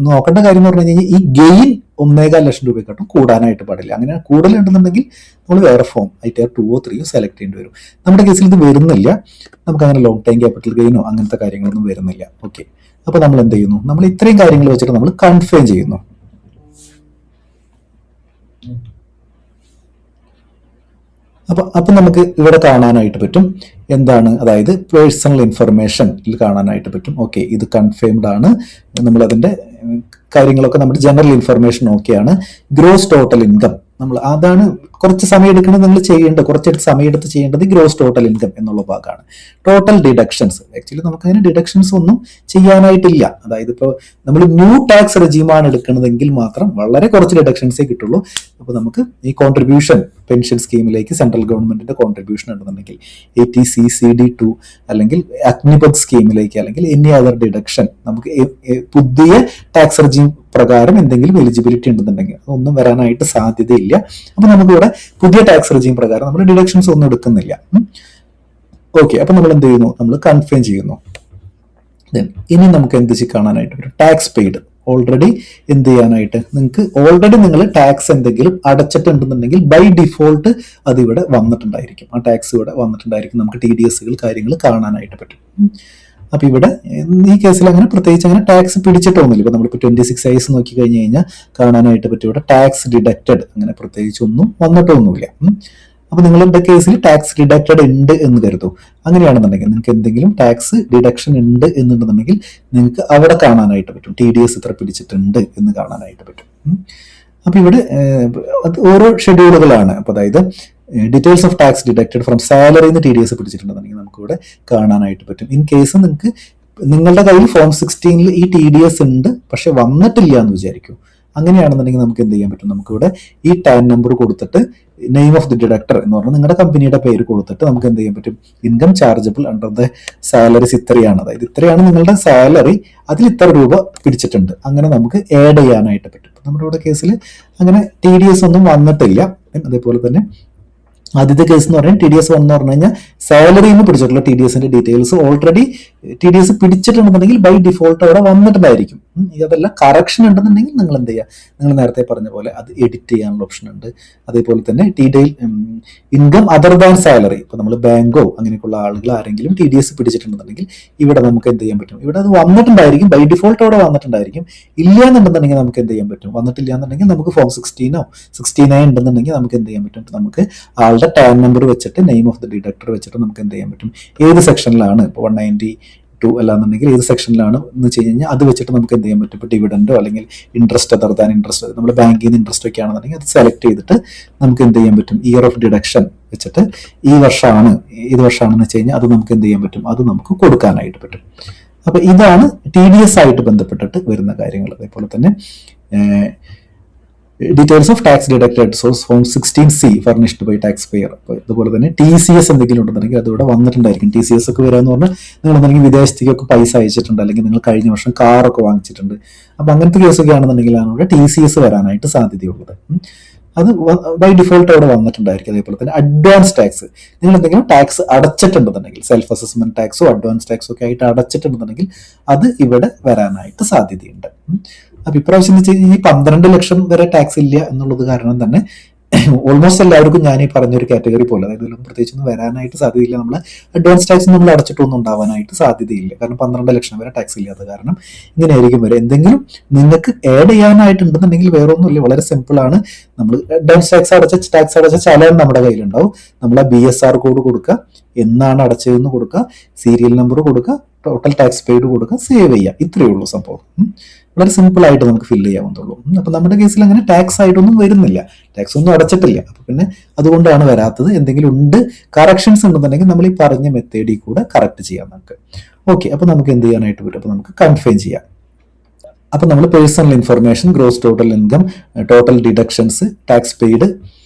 Speaker 1: നോക്കേണ്ട കാര്യം എന്ന് പറഞ്ഞു കഴിഞ്ഞാൽ ഈ ഗെയിൻ 1.25 ലക്ഷം രൂപയെക്കാട്ടും കൂടാനായിട്ട് പാടില്ല. അങ്ങനെ കൂടുതലുണ്ടെന്നുണ്ടെങ്കിൽ നമ്മൾ വേറെ ഫോം ITR 2 3 സെലക്ട് ചെയ്യേണ്ടി വരും. നമ്മുടെ കേസിൽ ഇത് വരുന്നില്ല, നമുക്ക് അങ്ങനെ ലോങ് ടൈം ക്യാപിറ്റൽ ഗെയിനോ അങ്ങനത്തെ കാര്യങ്ങളൊന്നും വരുന്നില്ല. ഓക്കെ, അപ്പോൾ നമ്മൾ എന്ത് ചെയ്യുന്നു, നമ്മൾ ഇത്രയും കാര്യങ്ങൾ വെച്ചിട്ട് നമ്മൾ കൺഫേം ചെയ്യുന്നു. അപ്പൊ നമുക്ക് ഇവിടെ കാണാനായിട്ട് പറ്റും എന്താണ്, അതായത് പേഴ്സണൽ ഇൻഫർമേഷനിൽ കാണാനായിട്ട് പറ്റും. ഓക്കെ, ഇത് കൺഫേംഡ് ആണ്, നമ്മൾ അതിന്റെ കാര്യങ്ങളൊക്കെ നമ്മുടെ ജനറൽ ഇൻഫർമേഷൻ ഓക്കെയാണ്. ഗ്രോസ് ടോട്ടൽ ഇൻകം നമ്മൾ അതാണ് കുറച്ച് സമയം എടുക്കുന്നത്, നിങ്ങൾ ചെയ്യേണ്ടത് കുറച്ചെടുത്ത് സമയമെടുത്ത് ചെയ്യേണ്ടത് ഗ്രോസ് ടോട്ടൽ ഇൻകം എന്നുള്ള ഭാഗമാണ്. ടോട്ടൽ ഡിഡക്ഷൻസ്, ആക്ച്വലി നമുക്കതിന് ഡിഡക്ഷൻസ് ഒന്നും ചെയ്യാനായിട്ടില്ല. അതായത് ഇപ്പോൾ നമ്മൾ ന്യൂ ടാക്സ് റെജീമാണ് എടുക്കുന്നതെങ്കിൽ മാത്രം വളരെ കുറച്ച് ഡിഡക്ഷൻസേ കിട്ടുള്ളൂ. അപ്പോൾ നമുക്ക് ഈ കോൺട്രിബ്യൂഷൻ പെൻഷൻ സ്കീമിലേക്ക് സെൻട്രൽ ഗവൺമെന്റിന്റെ കോൺട്രിബ്യൂഷൻ ഉണ്ടെന്നുണ്ടെങ്കിൽ ATCCD2 അല്ലെങ്കിൽ അഗ്നിപത് സ്കീമിലേക്ക് അല്ലെങ്കിൽ എനി അതർ ഡിഡക്ഷൻ നമുക്ക് പുതിയ ടാക്സ് റെജീം പ്രകാരം എന്തെങ്കിലും എലിജിബിലിറ്റി ഉണ്ടെന്നുണ്ടെങ്കിൽ അതൊന്നും വരാനായിട്ട് സാധ്യതയില്ല. അപ്പൊ നമുക്കിവിടെ പുതിയ ടാക്സ് റെജീം പ്രകാരം നമ്മൾ ഡിഡക്ഷൻസ് ഒന്നും എടുക്കുന്നില്ല. ഓക്കെ, അപ്പൊ നമ്മൾ എന്ത് ചെയ്യുന്നു, നമ്മൾ കൺഫേം ചെയ്യുന്നു. ഇനി നമുക്ക് എന്ത് കാണാനായിട്ട് പറ്റും, ടാക്സ് പെയ്ഡ് ഓൾറെഡി എന്ത് ചെയ്യാനായിട്ട് നിങ്ങൾക്ക് ഓൾറെഡി നിങ്ങൾ ടാക്സ് എന്തെങ്കിലും അടച്ചിട്ടുണ്ടെന്നുണ്ടെങ്കിൽ ബൈ ഡിഫോൾട്ട് അത് ഇവിടെ വന്നിട്ടുണ്ടായിരിക്കും. ആ ടാക്സ് ഇവിടെ വന്നിട്ടുണ്ടായിരിക്കും. നമുക്ക് TDSകൾ കാര്യങ്ങൾ കാണാനായിട്ട് പറ്റും. അപ്പൊ ഇവിടെ ഈ കേസിൽ അങ്ങനെ പ്രത്യേകിച്ച് അങ്ങനെ ടാക്സ് പിടിച്ചിട്ടൊന്നുമില്ല. ഇപ്പൊ നമ്മളിപ്പോൾ 26 IS നോക്കി കഴിഞ്ഞ് കഴിഞ്ഞാൽ കാണാനായിട്ട് പറ്റും ഇവിടെ ടാക്സ് ഡിഡക്റ്റഡ് അങ്ങനെ പ്രത്യേകിച്ച് ഒന്നും വന്നിട്ടൊന്നുമില്ല. അപ്പൊ നിങ്ങളുടെ കേസിൽ ടാക്സ് ഡിഡക്റ്റഡ് ഉണ്ട് എന്ന് കരുതൂ. അങ്ങനെയാണെന്നുണ്ടെങ്കിൽ നിങ്ങൾക്ക് എന്തെങ്കിലും ടാക്സ് ഡിഡക്ഷൻ ഉണ്ട് എന്നുണ്ടെന്നുണ്ടെങ്കിൽ നിങ്ങൾക്ക് അവിടെ കാണാനായിട്ട് പറ്റും TDS ഇത്ര പിടിച്ചിട്ടുണ്ട് എന്ന് കാണാനായിട്ട് പറ്റും. അപ്പൊ ഇവിടെ ഓരോ ഷെഡ്യൂളുകളാണ്. അപ്പൊ അതായത് details of tax deducted from salary എന്ന് TDS പിടിച്ചിട്ടുണ്ടെന്നുണ്ടെങ്കിൽ നമുക്ക് ഇവിടെ കാണാനായിട്ട് പറ്റും. ഇൻ കേസ് നിങ്ങൾക്ക് നിങ്ങളുടെ കയ്യിൽ ഫോം 16 ഈ TDS ഉണ്ട് പക്ഷെ വന്നിട്ടില്ല എന്ന് വിചാരിക്കും. അങ്ങനെയാണെന്നുണ്ടെങ്കിൽ നമുക്ക് എന്ത് ചെയ്യാൻ പറ്റും, നമുക്കിവിടെ ഈ ടാൻ നമ്പർ കൊടുത്തിട്ട് നെയിം ഓഫ് ദി ഡിഡക്ടർ എന്ന് പറഞ്ഞാൽ നിങ്ങളുടെ കമ്പനിയുടെ പേര് കൊടുത്തിട്ട് നമുക്ക് എന്ത് ചെയ്യാൻ പറ്റും, income chargeable under the salaries ഇത്രയാണ്, അതായത് ഇത്രയാണ് നിങ്ങളുടെ സാലറി, അതിൽ ഇത്ര രൂപ പിടിച്ചിട്ടുണ്ട്, അങ്ങനെ നമുക്ക് ആഡ് ചെയ്യാനായിട്ട് പറ്റും. നമ്മുടെ ഇവിടെ കേസിൽ അങ്ങനെ TDS ഒന്നും വന്നിട്ടില്ല. അതേപോലെ തന്നെ ആദ്യത്തെ കേസ് എന്ന് പറഞ്ഞാൽ TDS 1 എന്ന് പറഞ്ഞു കഴിഞ്ഞാൽ സാലറിയിൽ നിന്ന് പിടിച്ചിട്ടുള്ള TDSന്റെ ഡീറ്റെയിൽസ് ഓൾറെഡി TDS പിടിച്ചിട്ടുണ്ടെന്നുണ്ടെങ്കിൽ ബൈ ഡിഫോൾട്ട് അവിടെ വന്നിട്ടുണ്ടായിരിക്കും. അതല്ല കറക്ഷൻ ഉണ്ടെന്നുണ്ടെങ്കിൽ നിങ്ങൾ എന്ത് ചെയ്യുക, നിങ്ങൾ നേരത്തെ പറഞ്ഞ പോലെ അത് എഡിറ്റ് ചെയ്യാനുള്ള ഓപ്ഷൻ ഉണ്ട്. അതേപോലെ തന്നെ detail income other than salary, ഇപ്പോൾ നമ്മൾ ബാങ്കോ അങ്ങനെയൊക്കെയുള്ള ആളുകൾ ആരെങ്കിലും TDS പിടിച്ചിട്ടുണ്ടെന്നുണ്ടെങ്കിൽ ഇവിടെ നമുക്ക് എന്ത് ചെയ്യാൻ പറ്റും, ഇവിടെ അത് വന്നിട്ടുണ്ടായിരിക്കും, ബൈ ഡിഫോൾട്ട് അവിടെ വന്നിട്ടുണ്ടായിരിക്കും. ഇല്ല എന്നുണ്ടെന്നുണ്ടെങ്കിൽ നമുക്ക് എന്ത് ചെയ്യാൻ പറ്റും, വന്നിട്ടില്ല എന്നുണ്ടെങ്കിൽ നമുക്ക് ഫോം 16 69 ഉണ്ടെന്നുണ്ടെങ്കിൽ നമുക്ക് എന്ത് ചെയ്യാൻ പറ്റും, നമുക്ക് ആളുടെ ടാൻ നമ്പർ വെച്ചിട്ട് നെയിം ഓഫ് ദി ഡിഡക്ടർ വെച്ചിട്ട് നമുക്ക് എന്ത് ചെയ്യാൻ പറ്റും, ഏത് സെക്ഷനിലാണ് ഇപ്പോൾ 192 അല്ലാന്നുണ്ടെങ്കിൽ ഏത് സെക്ഷനിലാണ് എന്ന് വെച്ച് കഴിഞ്ഞാൽ അത് വെച്ചിട്ട് നമുക്ക് എന്ത് ചെയ്യാൻ പറ്റും, ഇപ്പോൾ ഡിവിഡൻഡോ അല്ലെങ്കിൽ ഇൻട്രസ്റ്റ് അതർ ദാൻ ഇൻട്രസ്റ്റ്, നമ്മൾ ബാങ്കിൽ നിന്ന് ഇൻട്രസ്റ്റ് ഒക്കെ ആണെന്നുണ്ടെങ്കിൽ അത് സെലക്ട് ചെയ്തിട്ട് നമുക്ക് എന്ത് ചെയ്യാൻ പറ്റും, ഇയർ ഓഫ് ഡിഡക്ഷൻ വെച്ചിട്ട് ഏത് വർഷമാണെന്ന് വെച്ച് കഴിഞ്ഞാൽ അത് നമുക്ക് എന്ത് ചെയ്യാൻ പറ്റും, അത് നമുക്ക് കൊടുക്കാനായിട്ട് പറ്റും. അപ്പൊ ഇതാണ് TDS ആയിട്ട് ബന്ധപ്പെട്ടിട്ട് വരുന്ന കാര്യങ്ങൾ. അതേപോലെ തന്നെ details of tax deducted source form 16C furnished by tax payer. അപ്പോൾ ഇതുപോലെ തന്നെ TCS എന്തെങ്കിലും ഉണ്ടെന്നുണ്ടെങ്കിൽ അതിവിടെ വന്നിട്ടുണ്ടായിരിക്കും. TCS ഒക്കെ വരാമെന്ന് പറഞ്ഞാൽ നിങ്ങൾ എന്തെങ്കിലും വിദേശത്തേക്കൊക്കെ പൈസ അയച്ചിട്ടുണ്ട്, അല്ലെങ്കിൽ നിങ്ങൾ കഴിഞ്ഞ വർഷം കാറൊക്കെ വാങ്ങിച്ചിട്ടുണ്ട്. അപ്പം അങ്ങനത്തെ കേസൊക്കെ ആണെന്നുണ്ടെങ്കിലാണ് ഇവിടെ TCS വരാനായിട്ട് സാധ്യതയുള്ളത്. അത് ബൈ ഡിഫോൾട്ട് അവിടെ വന്നിട്ടുണ്ടായിരിക്കും. അതേപോലെ തന്നെ അഡ്വാൻസ് ടാക്സ്, നിങ്ങൾ എന്തെങ്കിലും ടാക്സ് അടച്ചിട്ടുണ്ടെന്നുണ്ടെങ്കിൽ സെൽഫ് അസസ്മെന്റ് ടാക്സോ അഡ്വാൻസ് ടാക്സോ ഒക്കെ ആയിട്ട് അടച്ചിട്ടുണ്ടെന്നുണ്ടെങ്കിൽ അത് ഇവിടെ വരാനായിട്ട് സാധ്യതയുണ്ട്. അപ്പൊ ഇപ്രാവശ്യം ഈ 12 ലക്ഷം വരെ ടാക്സ് ഇല്ല എന്നുള്ളത് കാരണം തന്നെ ഓൾമോസ്റ്റ് എല്ലാവർക്കും ഞാൻ ഈ പറഞ്ഞൊരു കാറ്റഗറി പോലെ, അതായത് ഇതിലൊന്നും പ്രത്യേകിച്ചൊന്നും വരാനായിട്ട് സാധ്യതയില്ല. നമ്മൾ അഡ്വാൻസ് ടാക്സ് നമ്മൾ അടച്ചിട്ടൊന്നും ഉണ്ടാവാനായിട്ട് സാധ്യതയില്ല. കാരണം 12 ലക്ഷം വരെ ടാക്സ് ഇല്ലാത്ത കാരണം ഇങ്ങനെയായിരിക്കും വരെ. എന്തെങ്കിലും നിങ്ങൾക്ക് ആഡ് ചെയ്യാനായിട്ടുണ്ടെന്നുണ്ടെങ്കിൽ വേറെ ഒന്നുമില്ല, വളരെ സിമ്പിൾ ആണ്. നമ്മൾ അഡ്വാൻസ് ടാക്സ് അടച്ച ചലാൻ നമ്മുടെ കയ്യിലുണ്ടാവും. നമ്മൾ ആ BSR കോഡ് കൊടുക്കുക, എന്നാണ് അടച്ചതെന്ന് കൊടുക്കുക, സീരിയൽ നമ്പർ കൊടുക്കുക, ടോട്ടൽ ടാക്സ് പെയ്ഡ് കൊടുക്കുക, സേവ് ചെയ്യുക. ഇത്രയേ ഉള്ളൂ സംഭവം. വളരെ സിമ്പിൾ ആയിട്ട് നമുക്ക് ഫില്ല് ചെയ്യാവുന്നുള്ളൂ. അപ്പൊ നമ്മുടെ കേസിൽ അങ്ങനെ ടാക്സ് ആയിട്ടൊന്നും വരുന്നില്ല, ടാക്സ് ഒന്നും അടച്ചിട്ടില്ല. അപ്പൊ പിന്നെ അതുകൊണ്ടാണ് വരാത്തത്. എന്തെങ്കിലും ഉണ്ട്, കറക്ഷൻസ് ഉണ്ടെന്നുണ്ടെങ്കിൽ നമ്മൾ ഈ പറഞ്ഞ മെത്തേഡിൽ കൂടെ കറക്റ്റ് ചെയ്യാം നമുക്ക്. ഓക്കെ, അപ്പൊ നമുക്ക് എന്ത് ചെയ്യാനായിട്ട് പറ്റും, അപ്പൊ നമുക്ക് കൺഫേം ചെയ്യാം. അപ്പൊ നമ്മൾ personal information, gross total income, total deductions, tax paid,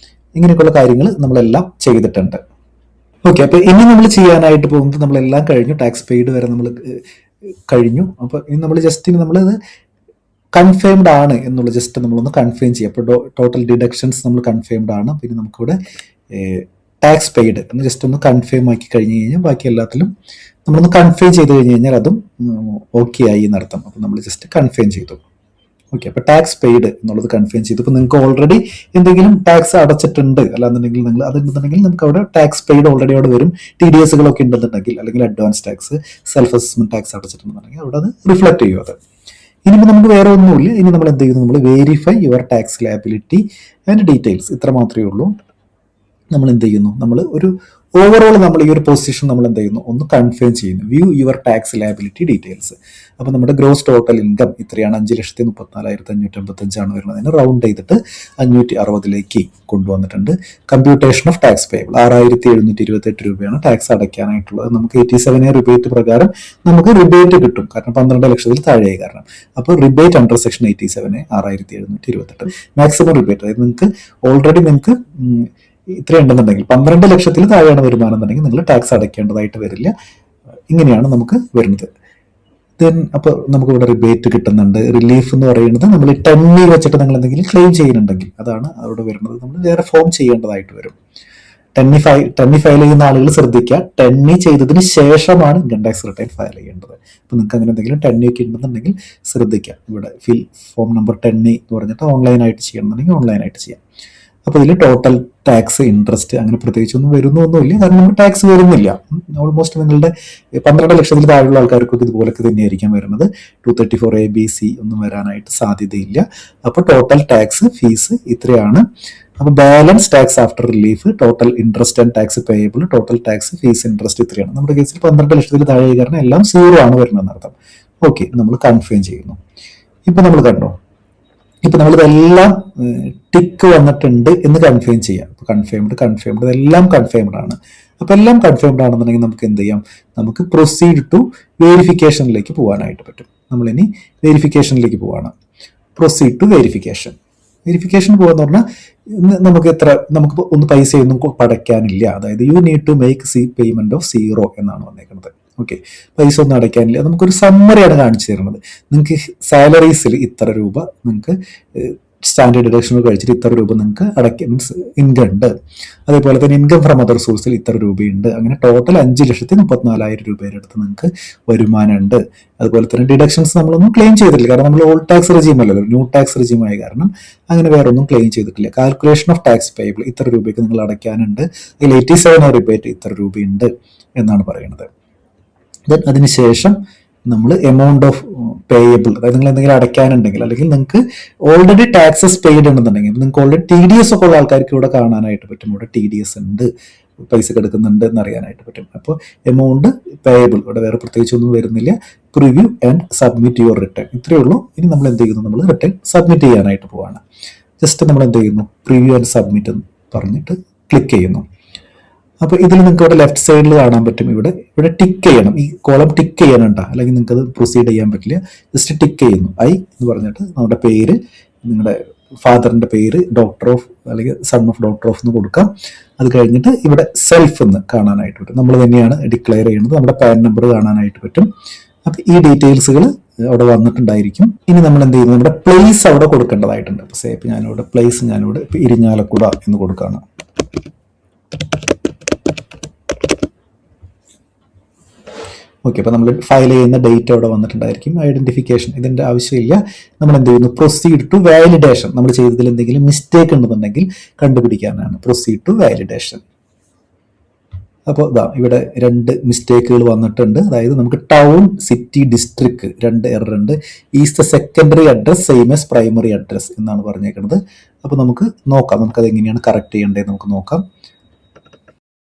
Speaker 1: ഇങ്ങനെയൊക്കെയുള്ള കാര്യങ്ങൾ നമ്മളെല്ലാം ചെയ്തിട്ടുണ്ട്. ഓക്കെ, അപ്പൊ ഇനി നമ്മൾ ചെയ്യാനായിട്ട് പോകുന്നത് നമ്മളെല്ലാം കഴിഞ്ഞു, ടാക്സ് പെയ്ഡ് വരെ നമ്മൾ കഴിഞ്ഞു. അപ്പൊ ഇനി നമ്മൾ ജസ്റ്റ് നമ്മളത് കൺഫേംഡ് ആണ് എന്നുള്ള ജസ്റ്റ് നമ്മളൊന്ന് കൺഫേം ചെയ്യാം. അപ്പോൾ ടോട്ടൽ ഡിഡക്ഷൻസ് നമ്മൾ കൺഫേംഡ് ആണ്. പിന്നെ നമുക്കിവിടെ ടാക്സ് പെയ്ഡ് എന്ന് ജസ്റ്റ് ഒന്ന് കൺഫേം ആക്കി കഴിഞ്ഞ് കഴിഞ്ഞാൽ ബാക്കി എല്ലാത്തിലും നമ്മളൊന്ന് കൺഫേം ചെയ്ത് കഴിഞ്ഞ് കഴിഞ്ഞാൽ അതും ഓക്കെ ആയി എന്നർത്ഥം. അപ്പോൾ നമ്മൾ ജസ്റ്റ് കൺഫേം ചെയ്തു. ഓക്കെ, അപ്പോൾ ടാക്സ് പെയ്ഡ് എന്നുള്ളത് കൺഫേം ചെയ്തു. ഇപ്പോൾ നിങ്ങൾക്ക് ഓൾറെഡി എന്തെങ്കിലും ടാക്സ് അടച്ചിട്ടുണ്ട് അല്ലാന്നുണ്ടെങ്കിൽ നിങ്ങൾ അതുണ്ടെന്നുണ്ടെങ്കിൽ നമുക്ക് അവിടെ ടാക്സ് പെയ്ഡ് ഓൾറെഡി അവിടെ വരും. TDSകളൊക്കെ ഉണ്ടെന്നുണ്ടെങ്കിൽ അല്ലെങ്കിൽ advance tax, self assessment tax അടച്ചിട്ടുണ്ടെന്നുണ്ടെങ്കിൽ അവിടെ അത് റിഫ്ലക്ട് ചെയ്യും. അത് ഇനിയിപ്പോൾ നമുക്ക് വേറെ ഒന്നുമില്ല. ഇനി നമ്മൾ എന്ത് ചെയ്യുന്നു, നമ്മൾ verify your tax liability and details, ഇത്ര മാത്രമേ ഉള്ളൂ. നമ്മൾ എന്ത് ചെയ്യുന്നു, നമ്മൾ ഓവറോൾ നമ്മൾ ഈ ഒരു പൊസിഷൻ നമ്മൾ എന്ത് ചെയ്യുന്നു, ഒന്ന് കൺഫേം ചെയ്യുന്നു. View your tax liability details. അപ്പോൾ നമ്മുടെ ഗ്രോസ് ടോട്ടൽ ഇൻകം ഇത്രയാണ്, 5,34,555 വരുന്നത്. അതിന് റൗണ്ട് ചെയ്തിട്ട് 560 കൊണ്ടുവന്നിട്ടുണ്ട്. കമ്പ്യൂട്ടേഷൻ ഓഫ് ടാക്സ് പേയബിൾ 6,728 രൂപയാണ് ടാക്സ് അടയ്ക്കാനായിട്ടുള്ളത്. നമുക്ക് 87A റിബേറ്റ് പ്രകാരം നമുക്ക് റിബേറ്റ് കിട്ടും, കാരണം 12 ലക്ഷത്തിൽ താഴെയായി കാരണം. അപ്പോൾ rebate under section 87A 6,728. Maximum rebate, അതായത് നിങ്ങൾക്ക് ഓൾറെഡി നിങ്ങൾക്ക് ഇത്രയുണ്ടെന്നുണ്ടെങ്കിൽ 12 ലക്ഷത്തിൽ താഴെയാണ് വരുമാനം എന്നുണ്ടെങ്കിൽ നിങ്ങൾ ടാക്സ് അടയ്ക്കേണ്ടതായിട്ട് വരില്ല. ഇങ്ങനെയാണ് നമുക്ക് വരുന്നത്. ദെൻ അപ്പോൾ നമുക്ക് ഇവിടെ റിബേറ്റ് കിട്ടുന്നുണ്ട്. റിലീഫ് എന്ന് പറയുന്നത് നമ്മൾ 10 വെച്ചിട്ട് നിങ്ങൾ എന്തെങ്കിലും ക്ലെയിം ചെയ്യുന്നുണ്ടെങ്കിൽ അതാണ് അവിടെ വരുന്നത്. നമ്മൾ വേറെ ഫോം ചെയ്യേണ്ടതായിട്ട് വരും. 10 ഫയൽ ചെയ്യുന്ന ആളുകൾ ശ്രദ്ധിക്കുക, 10 ചെയ്തതിന് ശേഷമാണ് ഇൻകം ടാക്സ് റിട്ടേൺ ഫയൽ ചെയ്യേണ്ടത്. അപ്പോൾ നിങ്ങൾക്ക് അങ്ങനെ എന്തെങ്കിലും 10 ഒക്കെ ഉണ്ടെന്നുണ്ടെങ്കിൽ ശ്രദ്ധിക്കുക. ഇവിടെ ഫിൽ ഫോം നമ്പർ 10 എന്ന് പറഞ്ഞിട്ട് ഓൺലൈനായിട്ട് ചെയ്യണമെന്നുണ്ടെങ്കിൽ ഓൺലൈനായിട്ട് ചെയ്യാം. അപ്പോൾ ഇതിൽ ടോട്ടൽ ടാക്സ്, ഇൻട്രസ്റ്റ് അങ്ങനെ പ്രത്യേകിച്ചൊന്നും വരുന്നൊന്നുമില്ല, കാരണം നമുക്ക് ടാക്സ് വരുന്നില്ല. ഓൾമോസ്റ്റ് നിങ്ങളുടെ 12 ലക്ഷത്തിൽ താഴെയുള്ള ആൾക്കാർക്കൊക്കെ ഇതുപോലൊക്കെ തന്നെയായിരിക്കും വരുന്നത്. 234A, B, C ഒന്നും വരാനായിട്ട് സാധ്യതയില്ല. അപ്പോൾ ടോട്ടൽ ടാക്സ് ഫീസ് ഇത്രയാണ്. അപ്പോൾ balance tax after relief, total interest and tax payable, total tax fees interest ഇത്രയാണ്. നമ്മുടെ കേസിൽ 12 ലക്ഷത്തിൽ താഴെ കാരണം എല്ലാം 0 ആണ് വരുന്നതെന്ന് അർത്ഥം. ഓക്കെ, നമ്മൾ കൺഫേം ചെയ്യുന്നു. ഇപ്പൊ നമ്മൾ കണ്ടോ, ഇപ്പൊ നമ്മളിതെല്ലാം ടിക്ക് വന്നിട്ടുണ്ട് എന്ന് കൺഫേം ചെയ്യാം. കൺഫേംഡ് ഇതെല്ലാം കൺഫേംഡ് ആണ്. അപ്പൊ എല്ലാം കൺഫേംഡ് ആണെന്നുണ്ടെങ്കിൽ നമുക്ക് എന്ത് ചെയ്യാം, നമുക്ക് പ്രൊസീഡ് ടു വെരിഫിക്കേഷനിലേക്ക് പോകാനായിട്ട് പറ്റും. നമ്മളിനി വെരിഫിക്കേഷനിലേക്ക് പോവാണ്. പ്രൊസീഡ് ടു വെരിഫിക്കേഷൻ പോകാന്ന് പറഞ്ഞാൽ നമുക്ക് ഒന്ന് പൈസയൊന്നും അടയ്ക്കാനില്ല. അതായത് you need to make payment of 0 എന്നാണ് വന്നേക്കുന്നത്. ഓക്കെ, പൈസ ഒന്നും അടയ്ക്കാനില്ല. നമുക്കൊരു സമ്മറിയാണ് കാണിച്ചു തരുന്നത്. നിങ്ങൾക്ക് സാലറീസിൽ ഇത്ര രൂപ നിങ്ങൾക്ക് സ്റ്റാൻഡേർഡ് ഡിഡക്ഷനുകൾ കഴിച്ചിട്ട് ഇത്ര രൂപ നിങ്ങൾക്ക് അടയ്ക്കാൻ, മീൻസ് ഇൻകം ഉണ്ട്. അതേപോലെ തന്നെ ഇൻകം ഫ്രം അതർ സോഴ്സിൽ ഇത്ര രൂപയുണ്ട്. അങ്ങനെ ടോട്ടൽ 5,34,000 രൂപയുടെ അടുത്ത് നിങ്ങൾക്ക് വരുമാനമുണ്ട്. അതുപോലെ തന്നെ ഡിഡക്ഷൻസ് നമ്മളൊന്നും ക്ലെയിം ചെയ്തിട്ടില്ല, കാരണം നമ്മൾ ഓൾഡ് ടാക്സ് റെജീം അല്ലല്ലോ, ന്യൂ ടാക്സ് റെജീം ആയ കാരണം അങ്ങനെ വേറെ ഒന്നും ക്ലെയിം ചെയ്തിട്ടില്ല. കാൽക്കുലേഷൻ ഓഫ് ടാക്സ് പേയബിൾ ഇത്ര രൂപയ്ക്ക് നിങ്ങൾ അടയ്ക്കാനുണ്ട്. അതിൽ 87 റിബേറ്റ് ഇത്ര രൂപയുണ്ട് എന്നാണ് പറയുന്നത്. ദെൻ അതിനുശേഷം നമ്മൾ എമൗണ്ട് ഓഫ് പേയബിൾ, അതായത് നിങ്ങൾ എന്തെങ്കിലും അടയ്ക്കാനുണ്ടെങ്കിൽ അല്ലെങ്കിൽ നിങ്ങൾക്ക് ഓൾറെഡി ടാക്സസ് പെയ്ഡ് ഉണ്ടെന്നുണ്ടെങ്കിൽ, നിങ്ങൾക്ക് ഓൾറെഡി TDS ഒക്കെ ഉള്ള ആൾക്കാർക്ക് ഇവിടെ കാണാനായിട്ട് പറ്റും. ഇവിടെ TDS ഉണ്ട്, പൈസ എടുക്കുന്നുണ്ട് എന്നറിയാനായിട്ട് പറ്റും. അപ്പോൾ എമൗണ്ട് പേയബിൾ ഇവിടെ വേറെ പ്രത്യേകിച്ചൊന്നും വരുന്നില്ല. Preview and submit your return ഇത്രയേ ഉള്ളൂ. ഇനി നമ്മൾ എന്ത് ചെയ്യുന്നു, നമ്മൾ റിട്ടേൺ സബ്മിറ്റ് ചെയ്യാനായിട്ട് പോവാണ്. ജസ്റ്റ് നമ്മൾ എന്ത് ചെയ്യുന്നു, പ്രിവ്യൂ ആൻഡ് സബ്മിറ്റ് എന്ന് പറഞ്ഞിട്ട് ക്ലിക്ക് ചെയ്യുന്നു. അപ്പോൾ ഇതിൽ നിങ്ങൾക്ക് ഇവിടെ ലെഫ്റ്റ് സൈഡിൽ കാണാൻ പറ്റും, ഇവിടെ ടിക്ക് ചെയ്യണം. ഈ കോളം ടിക്ക് ചെയ്യാനുണ്ടോ, അല്ലെങ്കിൽ നിങ്ങൾക്ക് അത് പ്രൊസീഡ് ചെയ്യാൻ പറ്റില്ല. ജസ്റ്റ് ടിക്ക് ചെയ്യുന്നു. ഐ എന്ന് പറഞ്ഞിട്ട് നമ്മുടെ പേര്, നിങ്ങളുടെ ഫാദറിന്റെ പേര്, ഡോക്ടർ ഓഫ് അല്ലെങ്കിൽ സൺ ഓഫ് ഡോക്ടർ ഓഫ് എന്ന് കൊടുക്കാം. അത് കഴിഞ്ഞിട്ട് ഇവിടെ സെൽഫ് എന്ന് കാണാനായിട്ട് പറ്റും. നമ്മൾ തന്നെയാണ് ഡിക്ലെയർ ചെയ്യുന്നത്. നമ്മുടെ പാൻ നമ്പർ കാണാനായിട്ട് പറ്റും. അപ്പോൾ ഈ ഡീറ്റെയിൽസുകൾ അവിടെ വന്നിട്ടുണ്ടായിരിക്കും. ഇനി നമ്മൾ എന്ത് ചെയ്യുന്നു, നമ്മുടെ പ്ലേസ് അവിടെ കൊടുക്കേണ്ടതായിട്ടുണ്ട്. അപ്പോൾ സേ ഇപ്പം ഞാനിവിടെ പ്ലേസ് ഇപ്പം ഇരിഞ്ഞാലക്കുട എന്ന് കൊടുക്കുകയാണ്. ഓക്കെ, അപ്പോൾ നമ്മൾ ഫയൽ ചെയ്യുന്ന ഡേറ്റ് അവിടെ വന്നിട്ടുണ്ടായിരിക്കും. ഐഡന്റിഫിക്കേഷൻ ഇതിൻ്റെ ആവശ്യമില്ല. നമ്മൾ എന്ത് ചെയ്യുന്നു, പ്രൊസീഡ് ടു വാലിഡേഷൻ. നമ്മൾ ചെയ്തതിൽ എന്തെങ്കിലും മിസ്റ്റേക്ക് ഉണ്ടെന്നുണ്ടെങ്കിൽ കണ്ടുപിടിക്കാനാണ് പ്രൊസീഡ് ടു വാലിഡേഷൻ. അപ്പോൾ ഇവിടെ 2 മിസ്റ്റേക്കുകൾ വന്നിട്ടുണ്ട്. അതായത് നമുക്ക് ടൗൺ, സിറ്റി, ഡിസ്ട്രിക്ട് 2 എറർ ഉണ്ട്. Is the secondary address same as primary address എന്നാണ് പറഞ്ഞേക്കുന്നത്. അപ്പോൾ നമുക്ക് നോക്കാം, നമുക്കത് എങ്ങനെയാണ് കറക്റ്റ് ചെയ്യേണ്ടത് നമുക്ക് നോക്കാം.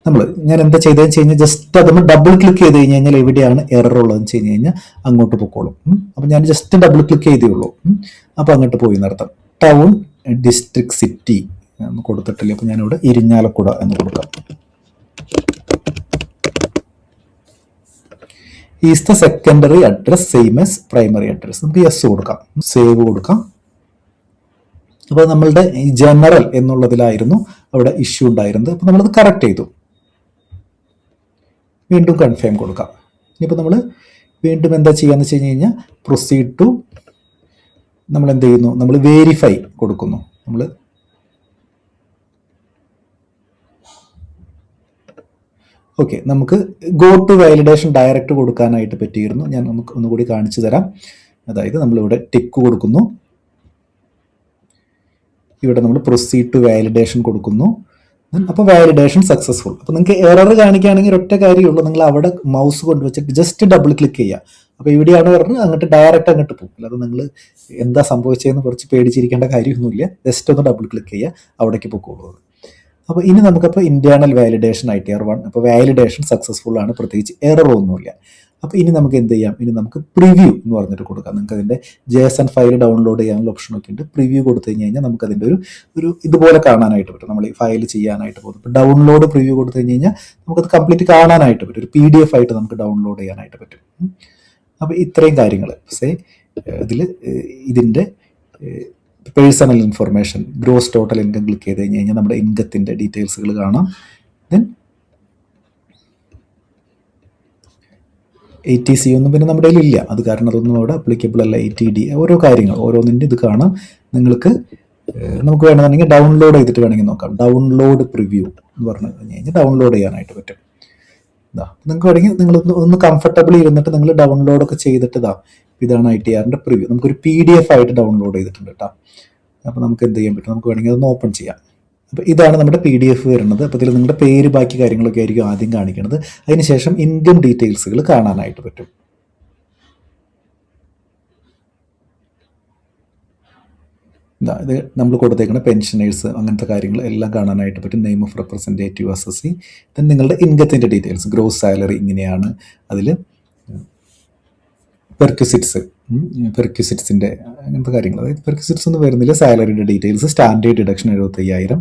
Speaker 1: ഞാൻ എന്താ ചെയ്തതെന്ന് വെച്ച് കഴിഞ്ഞാൽ ജസ്റ്റ് അത് നമ്മൾ ഡബിൾ ക്ലിക്ക് ചെയ്ത് കഴിഞ്ഞാൽ എവിടെയാണ് എറർ ഉള്ളതെന്ന് വെച്ച് കഴിഞ്ഞാൽ അങ്ങോട്ട് പൊക്കോളും. അപ്പോൾ ഞാൻ ജസ്റ്റ് ഡബിൾ ക്ലിക്ക് ചെയ്തേ ഉള്ളൂ. അപ്പോൾ അങ്ങോട്ട് പോയി നടത്താം. ടൗൺ, ഡിസ്ട്രിക്ട്, സിറ്റി എന്ന് കൊടുത്തിട്ടില്ല. അപ്പോൾ ഞാനിവിടെ ഇരിഞ്ഞാലക്കുട എന്ന് കൊടുക്കാം. Is the secondary address same as primary address. നമുക്ക് യെസ് കൊടുക്കാം, സേവ് കൊടുക്കാം. അപ്പോൾ നമ്മളുടെ ഈ ജനറൽ എന്നുള്ളതിലായിരുന്നു അവിടെ ഇഷ്യൂ ഉണ്ടായിരുന്നത്. അപ്പോൾ നമ്മളത് കറക്റ്റ് ചെയ്തു. വീണ്ടും കൺഫേം കൊടുക്കാം. ഇനിയിപ്പോൾ നമ്മൾ വീണ്ടും എന്താ ചെയ്യാന്ന് വെച്ച് കഴിഞ്ഞാൽ പ്രൊസീഡ് ടു നമ്മൾ എന്ത് ചെയ്യുന്നു, നമ്മൾ വേരിഫൈ കൊടുക്കുന്നു. നമ്മൾ ഓക്കെ, നമുക്ക് ഗോ ടു വാലിഡേഷൻ ഡയറക്റ്റ് കൊടുക്കാനായിട്ട് പറ്റിയിരുന്നു. ഞാൻ നമുക്ക് ഒന്നുകൂടി കാണിച്ചു തരാം. അതായത് നമ്മളിവിടെ ടിക്ക് കൊടുക്കുന്നു, ഇവിടെ നമ്മൾ പ്രൊസീഡ് ടു വാലിഡേഷൻ കൊടുക്കുന്നു. അപ്പോൾ വാലിഡേഷൻ സക്സസ്ഫുൾ. അപ്പോൾ നിങ്ങൾക്ക് എറർ കാണിക്കുകയാണെങ്കിൽ ഒറ്റ കാര്യമുള്ളൂ, നിങ്ങൾ അവിടെ മൗസ് കൊണ്ടുവച്ചിട്ട് ജസ്റ്റ് ഡബിൾ ക്ലിക്ക് ചെയ്യുക. അപ്പോൾ ഇവിടെയാണ് എറർ, അങ്ങോട്ട് ഡയറക്റ്റ് അങ്ങോട്ട് പോകും. അല്ലാതെ നിങ്ങൾ എന്താ സംഭവിച്ചതെന്ന് കുറച്ച് പേടിച്ചിരിക്കേണ്ട കാര്യമൊന്നുമില്ല. ജസ്റ്റ് ഒന്ന് ഡബിൾ ക്ലിക്ക് ചെയ്യുക, അവിടേക്ക് പൊക്കോളൂ. അപ്പോൾ ഇനി നമുക്കപ്പോൾ ഇന്റേണൽ വാലിഡേഷൻ ITR1, അപ്പോൾ വാലിഡേഷൻ സക്സസ്ഫുൾ ആണ്, പ്രത്യേകിച്ച് എറർ ഒന്നുമില്ല. അപ്പോൾ ഇനി നമുക്ക് എന്ത് ചെയ്യാം, ഇനി നമുക്ക് പ്രിവ്യൂ എന്ന് പറഞ്ഞിട്ട് കൊടുക്കാം. നിങ്ങൾക്ക് അതിൻ്റെ JSON ഫയൽ ഡൗൺലോഡ് ചെയ്യാനുള്ള ഓപ്ഷനൊക്കെ ഉണ്ട്. പ്രിവ്യൂ കൊടുത്തു കഴിഞ്ഞാൽ നമുക്ക് അതിൻ്റെ ഒരു ഇതുപോലെ കാണാനായിട്ട് പറ്റും. നമ്മൾ ഈ ഫയൽ ചെയ്യാനായിട്ട് പോകും. ഇപ്പോൾ ഡൗൺലോഡ് പ്രിവ്യൂ കൊടുത്തു കഴിഞ്ഞാൽ നമുക്കത് കംപ്ലീറ്റ് കാണാനായിട്ട് പറ്റും. ഒരു PDF ആയിട്ട് നമുക്ക് ഡൗൺലോഡ് ചെയ്യാനായിട്ട് പറ്റും. അപ്പോൾ ഇത്രയും കാര്യങ്ങൾ ഇതിൻ്റെ personal information, gross total income click ചെയ്ത് കഴിഞ്ഞാൽ നമ്മുടെ ഇൻകത്തിൻ്റെ ഡീറ്റെയിൽസുകൾ കാണാം. ദെൻ ATC ഒന്നും പിന്നെ നമ്മുടെ കയ്യിലില്ല, അത് കാരണം അതൊന്നും അവിടെ അപ്ലിക്കബിൾ അല്ല. ATD ഓരോ കാര്യങ്ങൾ ഓരോന്നിൻ്റെ ഇത് കാണാം. നമുക്ക് വേണമെന്നുണ്ടെങ്കിൽ ഡൗൺലോഡ് ചെയ്തിട്ട് വേണമെങ്കിൽ നോക്കാം. ഡൗൺലോഡ് പ്രിവ്യൂ എന്ന് പറഞ്ഞു കഴിഞ്ഞാൽ ഡൗൺലോഡ് ചെയ്യാനായിട്ട് പറ്റും. നിങ്ങൾക്ക് വേണമെങ്കിൽ നിങ്ങൾ ഒന്ന് കംഫർട്ടബിൾ ഇരുന്നിട്ട് നിങ്ങൾ ഡൗൺലോഡൊക്കെ ചെയ്തിട്ട് ഇതാണ് ITRൻ്റെ പ്രിവ്യൂ. നമുക്കൊരു PDF ആയിട്ട് ഡൗൺലോഡ് ചെയ്തിട്ടുണ്ട് കേട്ടോ. അപ്പോൾ നമുക്ക് എന്ത് ചെയ്യാൻ പറ്റും, നമുക്ക് വേണമെങ്കിൽ അതൊന്ന് ഓപ്പൺ ചെയ്യാം. അപ്പോൾ ഇതാണ് നമ്മുടെ PDF വരുന്നത്. അപ്പോൾ ഇതിൽ നിങ്ങളുടെ പേര് ബാക്കി കാര്യങ്ങളൊക്കെ ആയിരിക്കും ആദ്യം കാണിക്കുന്നത്. അതിനുശേഷം ഇൻകം ഡീറ്റെയിൽസുകൾ കാണാനായിട്ട് പറ്റും. ഇത് നമ്മൾ കൊടുത്തേക്കുന്ന പെൻഷനേഴ്സ് അങ്ങനത്തെ കാര്യങ്ങൾ എല്ലാം കാണാനായിട്ട് പറ്റും. Name of representative SSC. Then നിങ്ങളുടെ ഇൻകത്തിൻ്റെ ഡീറ്റെയിൽസ്, ഗ്രോസ് സാലറി ഇങ്ങനെയാണ്. അതിൽ പെർക്യൂസിറ്റ്സിൻ്റെ അങ്ങനത്തെ കാര്യങ്ങൾ, അതായത് പെർക്യൂസിറ്റ്സ് ഒന്നും വരുന്നില്ല. സാലറിയുടെ details, standard deduction 75,000.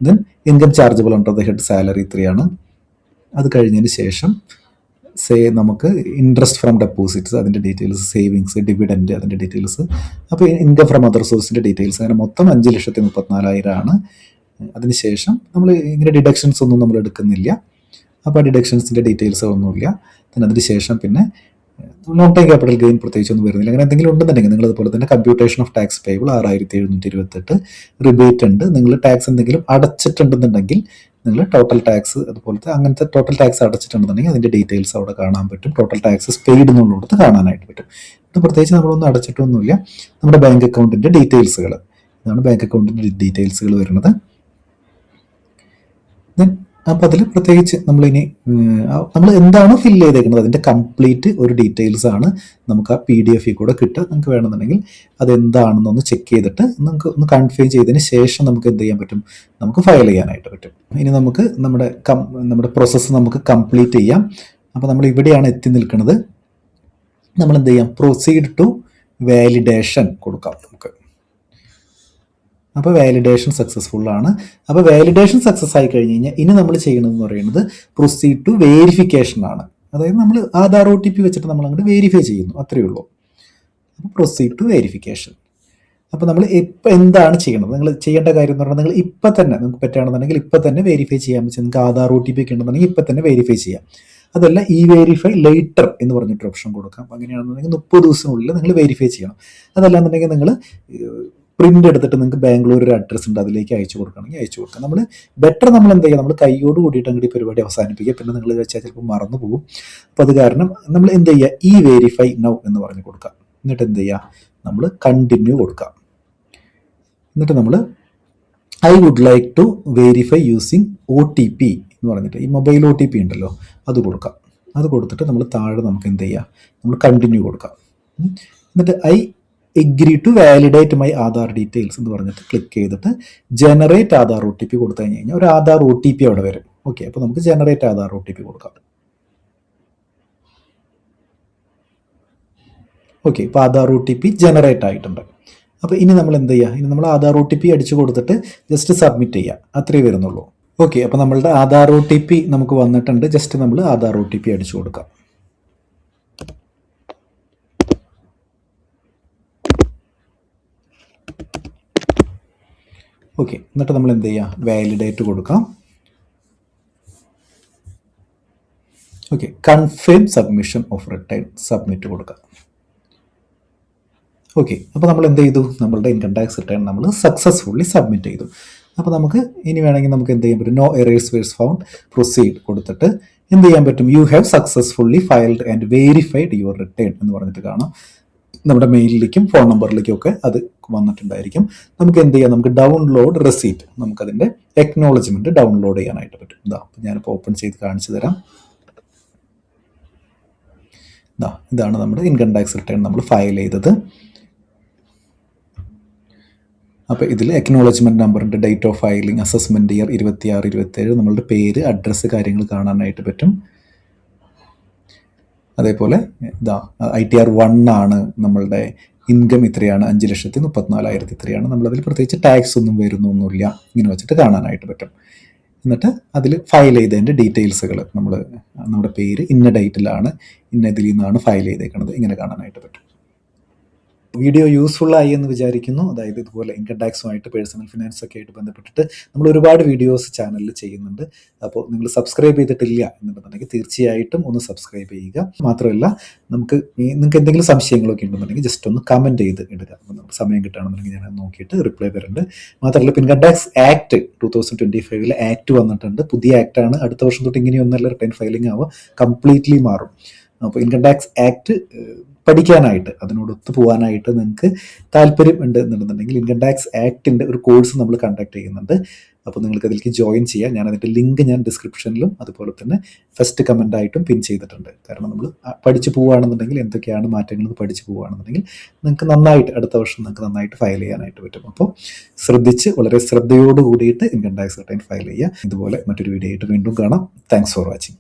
Speaker 1: Then income chargeable under the head salary 3 അത് കഴിഞ്ഞതിന് ശേഷം നമുക്ക് ഇൻട്രസ്റ്റ് ഫ്രം ഡെപ്പോസിറ്റ്സ് അതിൻ്റെ ഡീറ്റെയിൽസ്, സേവിങ്സ്, ഡിവിഡൻറ്റ് അതിൻ്റെ ഡീറ്റെയിൽസ്. അപ്പോൾ ഇൻകം ഫ്രം അതർ സോഴ്സിൻ്റെ ഡീറ്റെയിൽസ്. അങ്ങനെ മൊത്തം 5,34,000 അതിനുശേഷം നമ്മൾ ഇങ്ങനെ ഡിഡക്ഷൻസ് ഒന്നും നമ്മൾ എടുക്കുന്നില്ല. അപ്പോൾ ആ ഡിഡക്ഷൻസിൻ്റെ ഡീറ്റെയിൽസ് ഒന്നുമില്ല. അതിന് ശേഷം പിന്നെ നോൺ ടൈം ക്യാപിറ്റൽ ഗെയിൻ പ്രത്യേകിച്ചൊന്നും വരുന്നില്ല. അങ്ങനെ എന്തെങ്കിലും ഉണ്ടെന്നുണ്ടെങ്കിൽ നിങ്ങൾ അതുപോലെ തന്നെ computation of tax payable 6,728 rebate ഉണ്ട്. നിങ്ങൾ ടാക്സ് എന്തെങ്കിലും അടച്ചിട്ടുണ്ടെന്നുണ്ടെങ്കിൽ നിങ്ങൾ ടോട്ടൽ ടാക്സ് അതുപോലത്തെ അങ്ങനത്തെ ടോട്ടൽ ടാക്സ് അടച്ചിട്ടുണ്ടെന്നുണ്ടെങ്കിൽ അതിൻ്റെ ഡീറ്റെയിൽസ് അവിടെ കാണാൻ പറ്റും. ടോട്ടൽ ടാക്സ് പെയ്ഡ് എന്നുള്ളിടത്ത് കാണാനായിട്ട് പറ്റും. ഇത് പ്രത്യേകിച്ച് നമ്മളൊന്നും അടച്ചിട്ടൊന്നുമില്ല. നമ്മുടെ ബാങ്ക് അക്കൗണ്ടിൻ്റെ ഡീറ്റെയിൽസുകൾ, ഇതാണ് ബാങ്ക് അക്കൗണ്ടിൻ്റെ ഡീറ്റെയിൽസുകൾ വരുന്നത്. ദെൻ അപ്പോൾ അതിൽ പ്രത്യേകിച്ച് നമ്മൾ എന്താണോ ഫില്ല് ചെയ്തേക്കുന്നത് അതിൻ്റെ കംപ്ലീറ്റ് ഒരു ഡീറ്റെയിൽസ് ആണ് നമുക്ക് ആ PDF കൂടെ കിട്ടുക. നിങ്ങൾക്ക് വേണമെന്നുണ്ടെങ്കിൽ അതെന്താണെന്നൊന്ന് ചെക്ക് ചെയ്തിട്ട് നമുക്ക് ഒന്ന് കൺഫേം ചെയ്തതിന് ശേഷം നമുക്ക് എന്ത് ചെയ്യാൻ പറ്റും, നമുക്ക് ഫയൽ ചെയ്യാനായിട്ട് പറ്റും. ഇനി നമുക്ക് നമ്മുടെ പ്രോസസ്സ് നമുക്ക് കംപ്ലീറ്റ് ചെയ്യാം. അപ്പോൾ നമ്മൾ ഇവിടെയാണ് എത്തി നിൽക്കുന്നത്. നമ്മൾ എന്ത് ചെയ്യാം, പ്രൊസീഡ് ടു വാലിഡേഷൻ കൊടുക്കാം നമുക്ക്. അപ്പോൾ വാലിഡേഷൻ സക്സസ്ഫുൾ ആണ്. അപ്പോൾ വാലിഡേഷൻ സക്സസ് ആയി കഴിഞ്ഞ് കഴിഞ്ഞാൽ ഇനി നമ്മൾ ചെയ്യണമെന്ന് പറയുന്നത് പ്രൊസീഡ് ടു വേരിഫിക്കേഷൻ ആണ്. അതായത് നമ്മൾ ആധാർ OTP വെച്ചിട്ട് നമ്മൾ അങ്ങോട്ട് വെരിഫൈ ചെയ്യുന്നു, അത്രയേ ഉള്ളൂ. അപ്പോൾ പ്രൊസീഡ് ടു വെരിഫിക്കേഷൻ. അപ്പോൾ നമ്മൾ ഇപ്പോൾ എന്താണ് ചെയ്യണത്, നിങ്ങൾ ചെയ്യേണ്ട കാര്യം എന്ന് പറഞ്ഞാൽ നിങ്ങൾ ഇപ്പം തന്നെ നിങ്ങൾക്ക് പറ്റുകയാണെന്നുണ്ടെങ്കിൽ ഇപ്പം തന്നെ വെരിഫൈ ചെയ്യാൻ പറ്റും. നിങ്ങൾക്ക് ആധാർ OTP ഒക്കെ ഉണ്ടെന്നുണ്ടെങ്കിൽ ഇപ്പം തന്നെ വെരിഫൈ ചെയ്യാം. അതല്ല വെരിഫൈ ലേറ്റർ എന്ന് പറഞ്ഞിട്ട് ഓപ്ഷൻ കൊടുക്കാം. അങ്ങനെയാണെന്നുണ്ടെങ്കിൽ 30 ദിവസത്തിനുള്ളിൽ നിങ്ങൾ വെരിഫൈ ചെയ്യണം. അതല്ലാന്നുണ്ടെങ്കിൽ നിങ്ങൾ പ്രിന്റ് എടുത്തിട്ട് നിങ്ങൾക്ക് ബാംഗ്ലൂർ ഒരു അഡ്രസ്സ് ഉണ്ട്, അതിലേക്ക് അയച്ചു കൊടുക്കണമെങ്കിൽ അയച്ചു കൊടുക്കാം. നമ്മൾ എന്ത് ചെയ്യുക, നമ്മൾ കൈയോട് കൂടിയിട്ട് അങ്ങോട്ട് ഈ പരിപാടി അവസാനിപ്പിക്കുക. പിന്നെ നിങ്ങൾ വെച്ചാൽ ചിലപ്പോൾ മറന്നു പോകും. അപ്പോൾ അത് കാരണം നമ്മൾ എന്ത് ചെയ്യുക, വെരിഫൈ നൗ എന്ന് പറഞ്ഞ് കൊടുക്കാം. എന്നിട്ട് എന്ത് ചെയ്യുക, നമ്മൾ കണ്ടിന്യൂ കൊടുക്കാം. എന്നിട്ട് നമ്മൾ I would like to verify using OTP എന്ന് പറഞ്ഞിട്ട് ഈ മൊബൈൽ OTP ഉണ്ടല്ലോ അത് കൊടുക്കാം. അത് കൊടുത്തിട്ട് നമ്മൾ താഴെ നമുക്ക് എന്ത് ചെയ്യുക, നമ്മൾ കണ്ടിന്യൂ കൊടുക്കാം. എന്നിട്ട് I agree to validate my Aadhaar details എന്ന് പറഞ്ഞിട്ട് ക്ലിക്ക് ചെയ്തിട്ട് ജനറേറ്റ് ആധാർ OTP കൊടുത്തു കഴിഞ്ഞ് കഴിഞ്ഞാൽ ഒരു ആധാർ OTP അവിടെ വരും. ഓക്കെ, അപ്പോൾ നമുക്ക് ജനറേറ്റ് ആധാർ OTP കൊടുക്കാം. ഓക്കെ, ഇപ്പോൾ ആധാർ OTP ജനറേറ്റ് ആയിട്ടുണ്ട്. അപ്പോൾ ഇനി നമ്മൾ എന്ത് ചെയ്യുക, ഇനി നമ്മൾ ആധാർ OTP അടിച്ചു കൊടുത്തിട്ട് ജസ്റ്റ് സബ്മിറ്റ് ചെയ്യുക, അത്രയേ വരുന്നുള്ളൂ. ഓക്കെ, അപ്പോൾ നമ്മളുടെ ആധാർ OTP നമുക്ക് വന്നിട്ടുണ്ട്. ജസ്റ്റ് നമ്മൾ ആധാർ OTP അടിച്ചു കൊടുക്കാം. ഓക്കെ, എന്നിട്ട് നമ്മൾ എന്ത് ചെയ്യുക, വാലിഡേറ്റ് കൊടുക്കാം. Okay, confirm submission of return, submit കൊടുക്കാം. ഓക്കെ, അപ്പോൾ നമ്മൾ എന്ത് ചെയ്തു, നമ്മളുടെ ഇൻകം ടാക്സ് റിട്ടേൺ നമ്മൾ സക്സസ്ഫുള്ളി സബ്മിറ്റ് ചെയ്തു. അപ്പോൾ നമുക്ക് ഇനി വേണമെങ്കിൽ നമുക്ക് എന്ത് ചെയ്യാൻ പറ്റും, no errors were found, proceed കൊടുത്തിട്ട് എന്ത് ചെയ്യാൻ പറ്റും, you have successfully filed and verified your return എന്ന് പറഞ്ഞിട്ട് കാണാം. നമ്മുടെ മെയിലിലേക്കും ഫോൺ നമ്പറിലേക്കും ഒക്കെ അത് വന്നിട്ടുണ്ടായിരിക്കും. നമുക്ക് എന്ത് ചെയ്യാം, നമുക്ക് ഡൗൺലോഡ് റെസീറ്റ്, നമുക്കതിൻ്റെ എക്നോളജ്മെൻറ്റ് ഡൗൺലോഡ് ചെയ്യാനായിട്ട് പറ്റും. അപ്പോൾ ഞാനിപ്പോൾ ഓപ്പൺ ചെയ്ത് കാണിച്ചു തരാം. ഇതാണ് നമ്മുടെ ഇൻകം ടാക്സ് റിട്ടേൺ നമ്മൾ ഫയൽ ചെയ്തത്. അപ്പോൾ ഇതിൽ അക്നോളജ്മെൻറ്റ് നമ്പറുണ്ട്, date of filing, assessment year 26, 27, നമ്മളുടെ പേര്, അഡ്രസ്സ്, കാര്യങ്ങൾ കാണാനായിട്ട് പറ്റും. അതേപോലെ ഇതാ ITR 1 ആണ്, നമ്മളുടെ ഇൻകം ഇത്രയാണ്, 5,34,000 ഇത്രയാണ്. നമ്മളതിൽ പ്രത്യേകിച്ച് ടാക്സ് ഒന്നും വരുന്നൊന്നുമില്ല. ഇങ്ങനെ വെച്ചിട്ട് കാണാനായിട്ട് പറ്റും. എന്നിട്ട് അതിൽ ഫയൽ ചെയ്തതിൻ്റെ ഡീറ്റെയിൽസുകൾ, നമ്മുടെ പേര് ഇന്ന ഡേറ്റിലാണ്, ഇന്ന ഇതിൽ നിന്നാണ് ഫയൽ ചെയ്തേക്കുന്നത്, ഇങ്ങനെ കാണാനായിട്ട് പറ്റും. വീഡിയോ യൂസ്ഫുൾ ആയി എന്ന് വിചാരിക്കുന്നു. അതായത് ഇതുപോലെ ഇൻകം ടാക്സുമായിട്ട്, പേഴ്സണൽ ഫിനാൻസ് ഒക്കെ ആയിട്ട് ബന്ധപ്പെട്ടിട്ട് നമ്മൾ ഒരുപാട് വീഡിയോസ് ചാനലിൽ ചെയ്യുന്നുണ്ട്. അപ്പോൾ നിങ്ങൾ സബ്സ്ക്രൈബ് ചെയ്തിട്ടില്ല എന്നുണ്ടെന്നുണ്ടെങ്കിൽ തീർച്ചയായിട്ടും ഒന്ന് സബ്സ്ക്രൈബ് ചെയ്യുക. മാത്രമല്ല, നിങ്ങൾക്ക് എന്തെങ്കിലും സംശയങ്ങളൊക്കെ ഉണ്ടെന്നുണ്ടെങ്കിൽ ജസ്റ്റ് ഒന്ന് കമൻറ്റ് ചെയ്ത് ഇടുക. അപ്പോൾ നമുക്ക് സമയം കിട്ടുകയാണെന്നുണ്ടെങ്കിൽ ഞാൻ നോക്കിയിട്ട് റിപ്ലൈ തരുന്നുണ്ട്. മാത്രമല്ല, ഇൻകം ടാക്സ് ആക്ട് 2025 ആക്ട് വന്നിട്ടുണ്ട്. പുതിയ ആക്ടാണ്. അടുത്ത വർഷം തൊട്ട് ഇങ്ങനെയൊന്നല്ല റിട്ടേൺ ഫയലിംഗ് ആവുക, കംപ്ലീറ്റ്ലി മാറും. അപ്പോൾ ഇൻകം ടാക്സ് ആക്ട് പഠിക്കാനായിട്ട്, അതിനോട് ഒത്തുപോകാനായിട്ട് നിങ്ങൾക്ക് താല്പര്യം ഉണ്ട് എന്നുണ്ടെന്നുണ്ടെങ്കിൽ ഇൻകം ടാക്സ് ആക്ടിൻ്റെ ഒരു കോഴ്സ് നമ്മൾ കണ്ടക്ട് ചെയ്യുന്നുണ്ട്. അപ്പോൾ നിങ്ങൾക്ക് അതിലേക്ക് ജോയിൻ ചെയ്യാം. ഞാൻ അതിൻ്റെ ലിങ്ക് ഡിസ്ക്രിപ്ഷനിലും അതുപോലെ തന്നെ ഫസ്റ്റ് കമൻ്റ് ആയിട്ടും പിൻ ചെയ്തിട്ടുണ്ട്. കാരണം നമ്മൾ പഠിച്ചു പോവുകയാണെന്നുണ്ടെങ്കിൽ, എന്തൊക്കെയാണ് മാറ്റങ്ങൾ പഠിച്ചു പോവുകയാണെന്നുണ്ടെങ്കിൽ നിങ്ങൾക്ക് നന്നായിട്ട് അടുത്ത വർഷം നിങ്ങൾക്ക് നന്നായിട്ട് ഫയൽ ചെയ്യാനായിട്ട് പറ്റും. അപ്പോൾ വളരെ ശ്രദ്ധയോട് കൂടിയിട്ട് ഇൻകം ടാക്സ് റിട്ടേൺ ഫയൽ ചെയ്യുക. ഇതുപോലെ മറ്റൊരു വീഡിയോ ആയിട്ട് വീണ്ടും കാണാം. Thanks for watching.